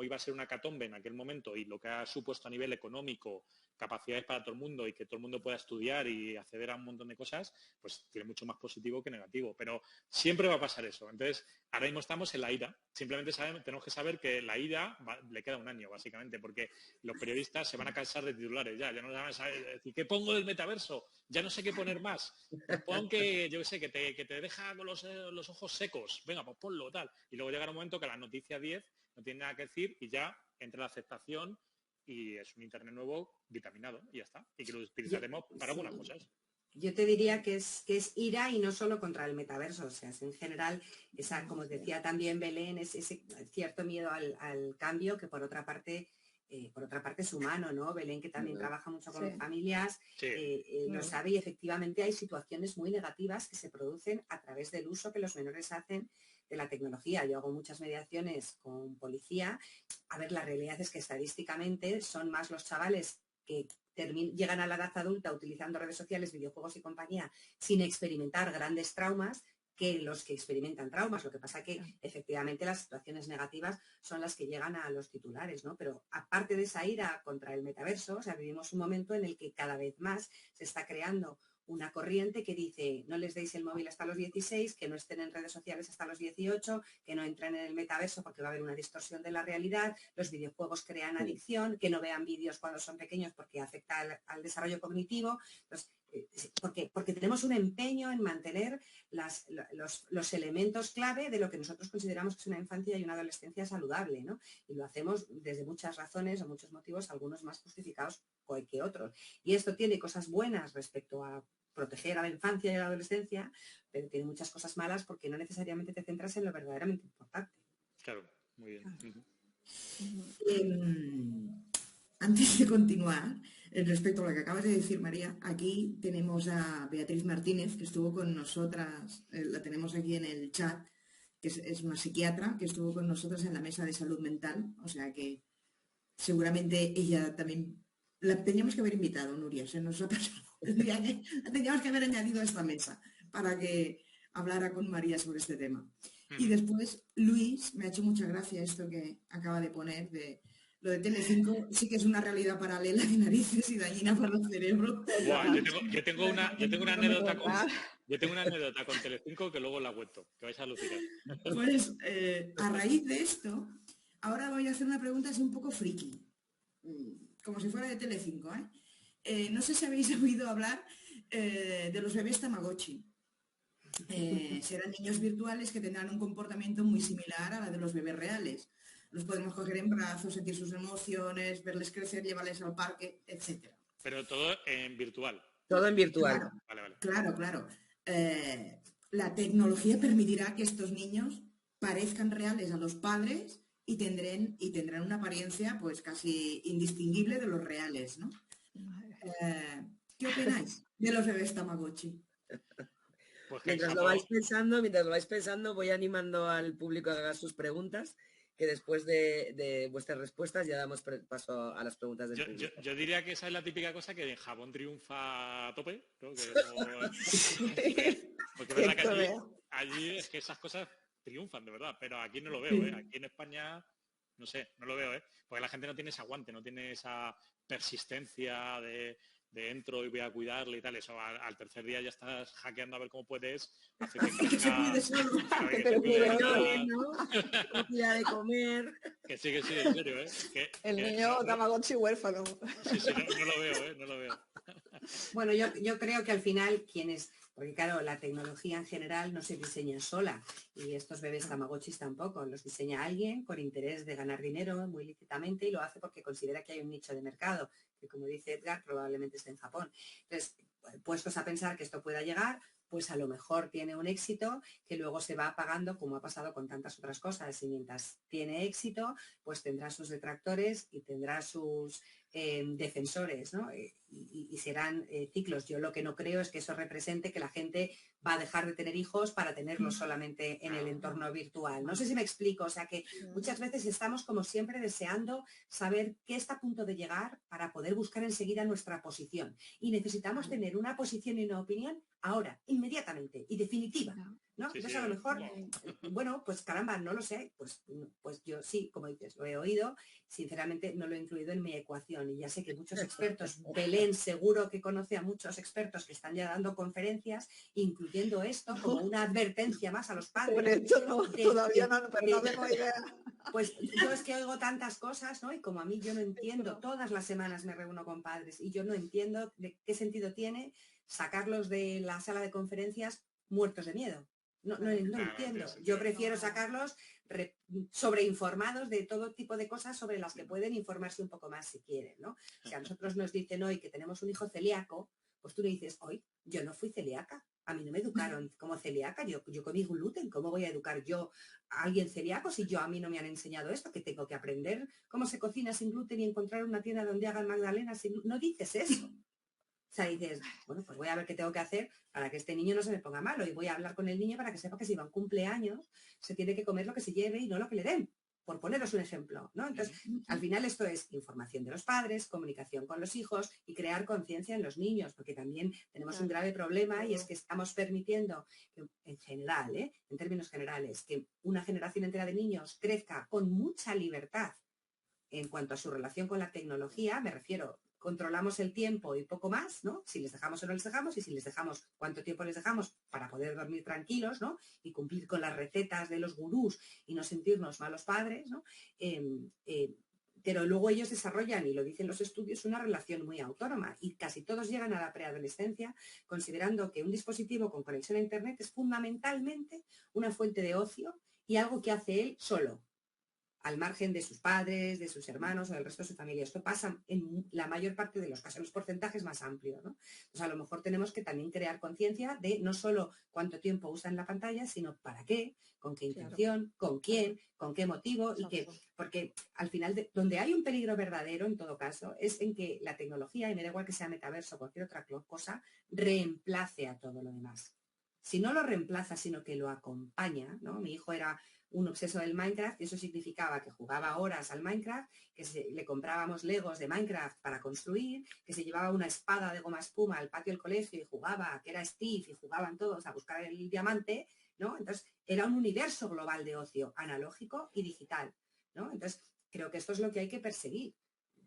Speaker 3: iba a ser una hecatombe en aquel momento y lo que ha supuesto a nivel económico, capacidades para todo el mundo y que todo el mundo pueda estudiar y acceder a un montón de cosas, pues tiene mucho más positivo que negativo. Pero siempre va a pasar eso. Entonces, ahora mismo estamos en la ira. Simplemente tenemos que saber que la ira le queda un año, básicamente, porque los periodistas se van a cansar de titulares ya no van a saber decir, ¿qué pongo del metaverso? Ya no sé qué poner más. Pues pon que, yo qué sé, que te deja con los ojos secos. Venga, pues ponlo, tal. Y luego llegará un momento que la noticia 10 no tiene nada que decir y ya entra la aceptación y es un Internet nuevo vitaminado y ya está. Y que lo utilizaremos para algunas cosas.
Speaker 4: Yo te diría que es ira y no solo contra el metaverso, o sea, es en general, como decía también Belén, es ese cierto miedo al cambio que por otra parte es humano, ¿no? Belén, que también trabaja mucho con familias, lo sabe y efectivamente hay situaciones muy negativas que se producen a través del uso que los menores hacen de la tecnología. Yo hago muchas mediaciones con policía. A ver, la realidad es que estadísticamente son más los chavales que llegan a la edad adulta utilizando redes sociales, videojuegos y compañía sin experimentar grandes traumas que los que experimentan traumas. Lo que pasa que efectivamente las situaciones negativas son las que llegan a los titulares, ¿no? Pero aparte de esa ira contra el metaverso, o sea, vivimos un momento en el que cada vez más se está creando una corriente que dice no les deis el móvil hasta los 16, que no estén en redes sociales hasta los 18, que no entren en el metaverso porque va a haber una distorsión de la realidad, los videojuegos crean adicción, que no vean vídeos cuando son pequeños porque afecta al desarrollo cognitivo. Entonces, porque tenemos un empeño en mantener los elementos clave de lo que nosotros consideramos que es una infancia y una adolescencia saludable, ¿no? Y lo hacemos desde muchas razones o muchos motivos, algunos más justificados que otros. Y esto tiene cosas buenas respecto a proteger a la infancia y a la adolescencia, pero tiene muchas cosas malas porque no necesariamente te centras en lo verdaderamente importante.
Speaker 3: Claro, muy bien.
Speaker 1: Antes de continuar, respecto a lo que acabas de decir, María, aquí tenemos a Beatriz Martínez, que estuvo con nosotras, la tenemos aquí en el chat, que es una psiquiatra que estuvo con nosotras en la mesa de salud mental, o sea que seguramente ella también la teníamos que haber invitado, Nuria, se nos ha pasado. La teníamos que haber añadido a esta mesa para que hablara con María sobre este tema. Y después, Luis, me ha hecho mucha gracia esto que acaba de poner de lo de Telecinco, sí que es una realidad paralela de narices y dañina para los cerebros.
Speaker 3: Buah, yo tengo una anécdota con Telecinco que luego la cuento, que vais a alucinar.
Speaker 1: Pues a raíz de esto, ahora voy a hacer una pregunta así un poco friki, como si fuera de Telecinco, ¿eh? No sé si habéis oído hablar de los bebés Tamagotchi. Serán niños virtuales que tendrán un comportamiento muy similar a la de los bebés reales. Los podemos coger en brazos, sentir sus emociones, verles crecer, llevarles al parque, etc.
Speaker 3: Pero todo en virtual.
Speaker 2: Todo en virtual.
Speaker 1: Claro,
Speaker 3: Vale.
Speaker 1: claro. La tecnología permitirá que estos niños parezcan reales a los padres y tendrán una apariencia pues casi indistinguible de los reales, ¿no? ¿Qué opináis de los bebés Tamagotchi?
Speaker 3: Pues que
Speaker 2: Mientras lo vais pensando, voy animando al público a que haga sus preguntas, que después de vuestras respuestas ya damos paso a las preguntas del público.
Speaker 3: Yo diría que esa es la típica cosa que en Japón triunfa a tope, ¿no? Porque es verdad que allí es que esas cosas triunfan, de verdad, pero aquí no lo veo, ¿eh? Aquí en España, no sé, no lo veo, ¿eh? Porque la gente no tiene ese aguante, no tiene esa persistencia de entro y voy a cuidarle y tal. Eso al tercer día ya estás hackeando a ver cómo puedes hacer
Speaker 1: Que se cuide solo.
Speaker 2: Que te cuide bien, ¿no? Cuida de comer.
Speaker 3: Que sí, en serio, ¿eh?
Speaker 5: El niño Tamagotchi huérfano.
Speaker 3: Sí, no lo veo, ¿eh? No lo veo.
Speaker 4: Bueno, yo creo que al final porque claro, la tecnología en general no se diseña sola y estos bebés Tamagotchis tampoco, los diseña alguien con interés de ganar dinero muy lícitamente y lo hace porque considera que hay un nicho de mercado, que como dice Edgar, probablemente esté en Japón. Entonces, puestos a pensar que esto pueda llegar, pues a lo mejor tiene un éxito que luego se va apagando como ha pasado con tantas otras cosas y mientras tiene éxito, pues tendrá sus detractores y tendrá sus defensores, ¿no? Y serán ciclos. Yo lo que no creo es que eso represente que la gente va a dejar de tener hijos para tenerlos solamente en el entorno virtual. No sé si me explico, o sea que muchas veces estamos como siempre deseando saber qué está a punto de llegar para poder buscar enseguida nuestra posición. Y necesitamos tener una posición y una opinión ahora, inmediatamente y definitiva, ¿no?
Speaker 3: Sí,
Speaker 4: entonces a lo mejor, bueno, pues caramba, no lo sé, pues yo sí, como dices, lo he oído, sinceramente no lo he incluido en mi ecuación y ya sé que muchos expertos, Belén seguro que conoce a muchos expertos que están ya dando conferencias, incluyendo esto como una advertencia más a los padres.
Speaker 5: Por esto no, todavía no, pero no tengo idea.
Speaker 4: Pues yo es que oigo tantas cosas, ¿no? Y como a mí yo no entiendo, todas las semanas me reúno con padres y yo no entiendo de qué sentido tiene sacarlos de la sala de conferencias muertos de miedo. No entiendo. Yo prefiero sacarlos sobreinformados de todo tipo de cosas sobre las que pueden informarse un poco más si quieren, ¿no? Si a nosotros nos dicen hoy que tenemos un hijo celíaco, pues tú le dices, hoy yo no fui celíaca, a mí no me educaron como celíaca, yo comí gluten, ¿cómo voy a educar yo a alguien celíaco si a mí no me han enseñado esto? Que tengo que aprender cómo se cocina sin gluten y encontrar una tienda donde hagan magdalenas sin gluten. No dices eso. O sea, dices, bueno, pues voy a ver qué tengo que hacer para que este niño no se me ponga malo y voy a hablar con el niño para que sepa que si va a un cumpleaños se tiene que comer lo que se lleve y no lo que le den, por poneros un ejemplo, ¿no? Entonces, al final esto es información de los padres, comunicación con los hijos y crear conciencia en los niños, porque también tenemos un grave problema y es que estamos permitiendo que, en general, en términos generales, que una generación entera de niños crezca con mucha libertad en cuanto a su relación con la tecnología, me refiero, controlamos el tiempo y poco más, ¿no? Si les dejamos o no les dejamos y si les dejamos, cuánto tiempo les dejamos para poder dormir tranquilos, ¿no? Y cumplir con las recetas de los gurús y no sentirnos malos padres, ¿no? Pero luego ellos desarrollan, y lo dicen los estudios, una relación muy autónoma y casi todos llegan a la preadolescencia considerando que un dispositivo con conexión a Internet es fundamentalmente una fuente de ocio y algo que hace él solo, al margen de sus padres, de sus hermanos o del resto de su familia. Esto pasa en la mayor parte de los casos, los porcentajes más amplios, ¿no? Entonces, a lo mejor tenemos que también crear conciencia de no solo cuánto tiempo usan la pantalla, sino para qué, con qué intención, con quién, con qué motivo, y qué. Porque al final, donde hay un peligro verdadero, en todo caso, es en que la tecnología, y me da igual que sea metaverso o cualquier otra cosa, reemplace a todo lo demás. Si no lo reemplaza, sino que lo acompaña, ¿no? Mi hijo era un obseso del Minecraft y eso significaba que jugaba horas al Minecraft, que le comprábamos Legos de Minecraft para construir, que se llevaba una espada de goma espuma al patio del colegio y jugaba, que era Steve, y jugaban todos a buscar el diamante, ¿no? Entonces, era un universo global de ocio, analógico y digital, ¿no? Entonces, creo que esto es lo que hay que perseguir,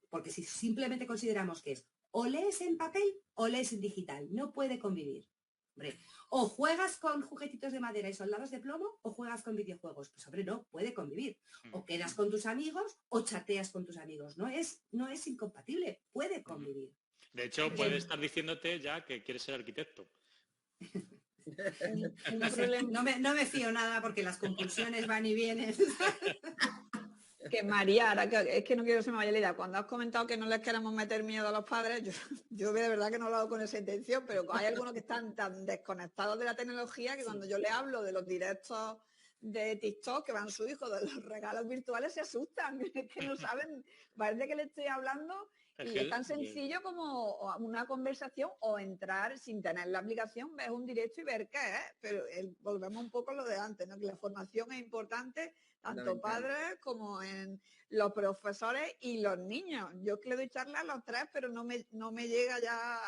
Speaker 4: porque si simplemente consideramos que es o lees en papel o lees en digital, no puede convivir. Hombre, o juegas con juguetitos de madera y soldados de plomo o juegas con videojuegos. Pues hombre, no puede convivir. O quedas con tus amigos o chateas con tus amigos. No es incompatible, puede convivir.
Speaker 3: De hecho, puede estar diciéndote ya que quieres ser arquitecto.
Speaker 4: No me fío nada porque las compulsiones van y vienen.
Speaker 5: Que María, ahora que es que no quiero que se me vaya la idea, cuando has comentado que no les queremos meter miedo a los padres, yo de verdad que no lo hago con esa intención, pero hay algunos que están tan desconectados de la tecnología que cuando yo les hablo de los directos de TikTok que van su hijo, de los regalos virtuales, se asustan, es que no saben, parece que le estoy hablando y es tan sencillo como una conversación o entrar sin tener la aplicación, ves un directo y ver qué es, pero volvemos un poco a lo de antes, ¿no? Que la formación es importante, tanto padres como en los profesores y los niños. Yo que le doy charla a los tres, pero no me llega ya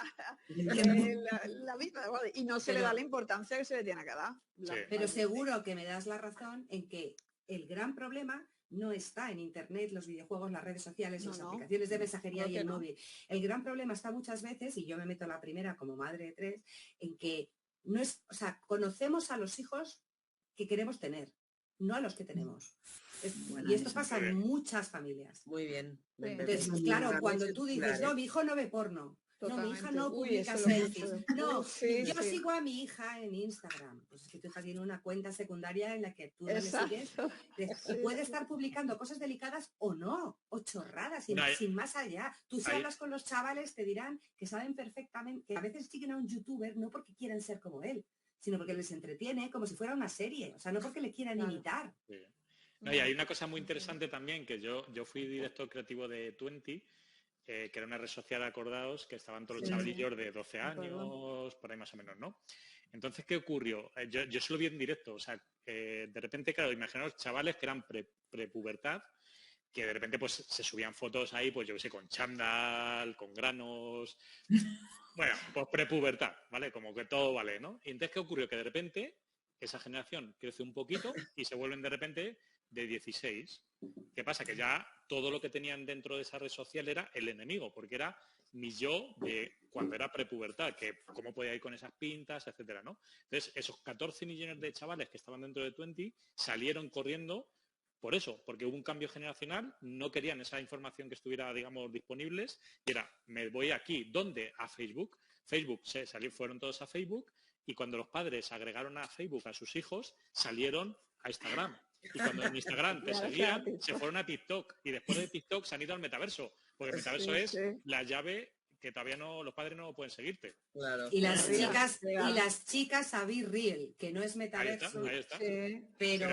Speaker 5: la vida, ¿vale? Y no se le da la importancia que se le tiene que dar.
Speaker 3: Sí.
Speaker 4: Pero seguro que me das la razón en que el gran problema no está en Internet, los videojuegos, las redes sociales, las aplicaciones de mensajería y el móvil. El gran problema está muchas veces, y yo me meto la primera como madre de 3, en que no es, o sea, conocemos a los hijos que queremos tener, no a los que tenemos. Y esto pasa en muchas familias.
Speaker 2: Muy bien.
Speaker 4: Entonces, claro, cuando tú dices, no, mi hijo no ve porno.
Speaker 5: Totalmente.
Speaker 4: No, mi hija no publica selfies. No, yo sigo a mi hija en Instagram. Pues es que tu hija tiene una cuenta secundaria en la que tú no le sigues. Y puede estar publicando cosas delicadas o no, o chorradas, sin más allá. Tú si hablas con los chavales te dirán que saben perfectamente, que a veces siguen a un youtuber no porque quieran ser como él, sino porque les entretiene como si fuera una serie. O sea, no porque le quieran imitar.
Speaker 3: Sí. No, y hay una cosa muy interesante también, que yo fui director creativo de Twenty, que era una red social, acordaos, que estaban todos los chavalillos de 12 años, por ahí más o menos, ¿no? Entonces, ¿qué ocurrió? Yo se lo vi en directo, o sea, de repente, claro, imaginaos chavales que eran prepubertad, que de repente pues se subían fotos ahí, pues yo qué sé, con chándal, con granos, bueno, pues prepubertad, ¿vale? Como que todo vale, ¿no? Y entonces, ¿qué ocurrió? Que de repente esa generación crece un poquito y se vuelven de repente de 16. ¿Qué pasa? Que ya todo lo que tenían dentro de esa red social era el enemigo, porque era mi yo de cuando era prepubertad, que cómo podía ir con esas pintas, etcétera, ¿no? Entonces, esos 14 millones de chavales que estaban dentro de Twenty salieron corriendo por eso, porque hubo un cambio generacional, no querían esa información que estuviera, digamos, disponibles, y era, me voy aquí, ¿dónde? A Facebook. Facebook, fueron todos a Facebook, y cuando los padres agregaron a Facebook a sus hijos, salieron a Instagram. Y cuando en Instagram te seguían, se fueron a TikTok. Y después de TikTok se han ido al metaverso. Porque el metaverso es la llave que todavía no, los padres no pueden seguirte.
Speaker 2: Claro.
Speaker 4: Y las chicas a Be Real, que no es metaverso,
Speaker 3: ahí está.
Speaker 4: Pero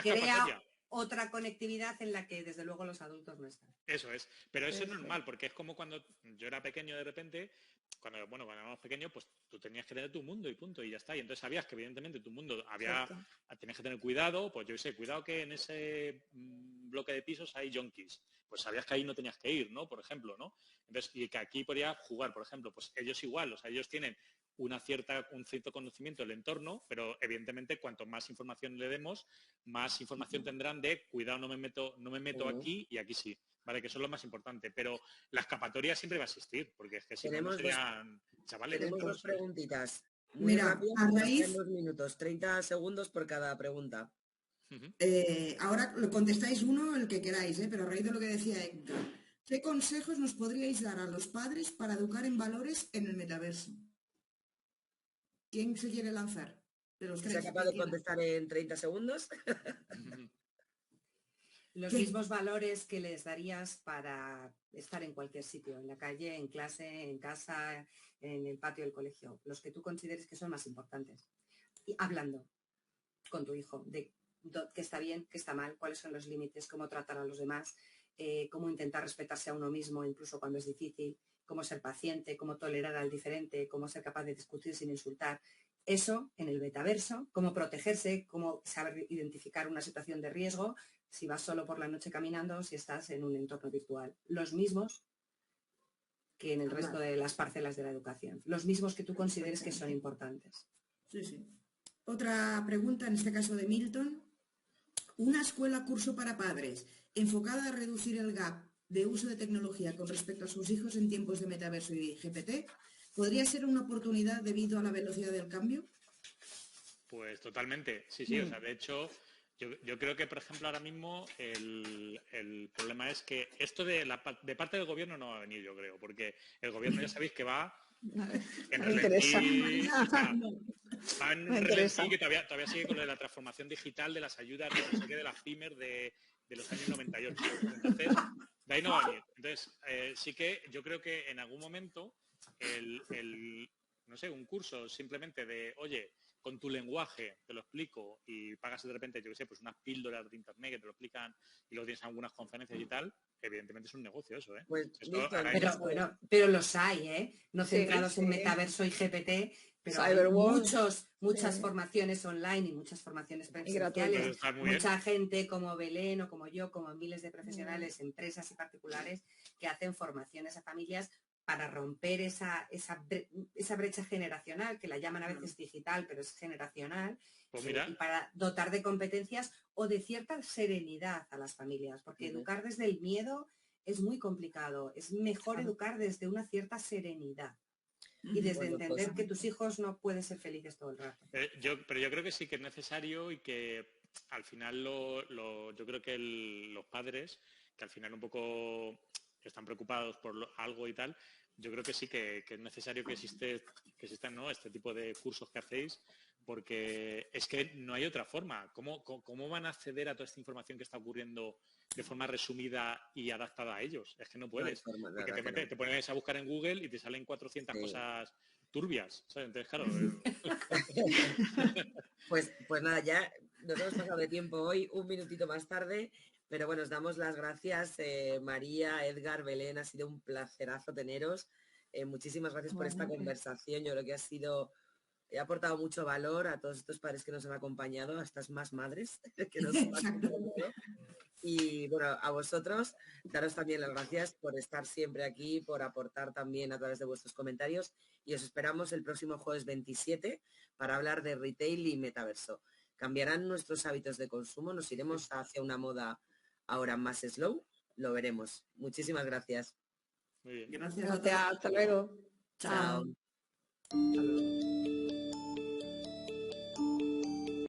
Speaker 4: crea otra conectividad en la que desde luego los adultos no están.
Speaker 3: Eso es. Pero eso es normal, porque es como cuando yo era pequeño de repente. Cuando éramos pequeños, pues tú tenías que tener tu mundo y punto, y ya está. Y entonces sabías que evidentemente tu mundo tenías que tener cuidado, pues yo sé, cuidado que en ese bloque de pisos hay yonkis. Pues sabías que ahí no tenías que ir, ¿no? Por ejemplo, ¿no? Entonces, y que aquí podías jugar, por ejemplo, pues ellos igual, o sea, ellos tienen un cierto conocimiento del entorno, pero evidentemente cuanto más información le demos, más información tendrán de cuidado, no me meto aquí y aquí sí. Vale, que eso es lo más importante, pero la escapatoria siempre va a existir, porque es que si no serían chavales.
Speaker 2: Tenemos dos preguntitas. Muy
Speaker 1: Mira,
Speaker 2: rápido,
Speaker 1: a raíz...
Speaker 2: 2 minutos, 30 segundos por cada pregunta.
Speaker 1: Ahora lo contestáis uno, el que queráis, pero a raíz de lo que decía Héctor, ¿qué consejos nos podríais dar a los padres para educar en valores en el metaverso? ¿Quién se quiere lanzar? De los tres.
Speaker 2: ¿Se capaz de contestar en 30 segundos?
Speaker 4: Los mismos valores que les darías para estar en cualquier sitio, en la calle, en clase, en casa, en el patio del colegio, los que tú consideres que son más importantes. Y hablando con tu hijo de qué está bien, qué está mal, cuáles son los límites, cómo tratar a los demás, cómo intentar respetarse a uno mismo incluso cuando es difícil, cómo ser paciente, cómo tolerar al diferente, cómo ser capaz de discutir sin insultar. Eso en el metaverso, cómo protegerse, cómo saber identificar una situación de riesgo, si vas solo por la noche caminando, si estás en un entorno virtual. Los mismos que en el resto de las parcelas de la educación. Los mismos que tú consideres que son importantes.
Speaker 1: Sí. Otra pregunta, en este caso de Milton. ¿Una escuela curso para padres enfocada a reducir el gap de uso de tecnología con respecto a sus hijos en tiempos de metaverso y GPT podría ser una oportunidad debido a la velocidad del cambio?
Speaker 3: Pues totalmente, sí. O sea, de hecho, yo creo que, por ejemplo, ahora mismo el problema es que esto de parte del gobierno no va a venir, yo creo, porque el gobierno ya sabéis que va en relentí, que todavía sigue con lo de la transformación digital, de las ayudas, de las pymes, de los años 98. Entonces, de ahí no va a venir. Entonces, sí que yo creo que en algún momento no sé, un curso simplemente de, oye, con tu lenguaje te lo explico y pagas de repente, yo qué sé, pues unas píldoras de internet que te lo explican y luego tienes en algunas conferencias y tal, evidentemente es un negocio eso, ¿eh?
Speaker 2: Pues,
Speaker 3: Esto
Speaker 2: Milton,
Speaker 4: Pero bueno, pero los hay, ¿eh? No
Speaker 5: Sí,
Speaker 4: centrados en
Speaker 5: sí.
Speaker 4: metaverso y GPT, pero hay
Speaker 5: Cyberworld,
Speaker 4: muchas
Speaker 5: sí.
Speaker 4: formaciones online y muchas formaciones
Speaker 3: Pues
Speaker 4: presenciales.
Speaker 3: está muy bien.
Speaker 4: Mucha gente como Belén o como yo, como miles de profesionales, empresas y particulares que hacen formaciones a familias para romper esa brecha generacional, que la llaman a veces digital, pero es generacional,
Speaker 3: Pues mira,
Speaker 4: y para dotar de competencias o de cierta serenidad a las familias, porque educar desde el miedo es muy complicado. Es mejor educar desde una cierta serenidad y desde
Speaker 2: bueno, pues,
Speaker 4: entender que tus hijos no pueden ser felices todo el rato.
Speaker 3: pero yo creo que sí que es necesario y que al final yo creo que los padres, que al final un poco están preocupados por algo y tal, yo creo que sí que es necesario que existan, ¿no?, este tipo de cursos que hacéis, porque es que no hay otra forma. ¿Cómo van a acceder a toda esta información que está ocurriendo de forma resumida y adaptada a ellos? Es que no
Speaker 2: no hay
Speaker 3: puedes.
Speaker 2: forma,
Speaker 3: Porque
Speaker 2: nada, que no.
Speaker 3: te pones a buscar en Google y te salen 400
Speaker 2: Sí.
Speaker 3: cosas turbias, ¿sabes? Entonces, claro...
Speaker 2: Pues nada, ya nos hemos pasado de tiempo hoy, un minutito más tarde, pero bueno, os damos las gracias, María, Edgar, Belén, ha sido un placerazo teneros. Muchísimas gracias por esta conversación, yo creo que he aportado mucho valor a todos estos padres que nos han acompañado, a estas más madres que nos han acompañado. Y bueno, a vosotros, daros también las gracias por estar siempre aquí, por aportar también a través de vuestros comentarios y os esperamos el próximo jueves 27 para hablar de retail y metaverso. ¿Cambiarán nuestros hábitos de consumo? ¿Nos iremos hacia una moda ahora más slow? Lo veremos. Muchísimas gracias.
Speaker 3: Muy bien.
Speaker 1: Gracias a todos.
Speaker 5: Gracias, hasta luego.
Speaker 1: Chao.
Speaker 2: Chao.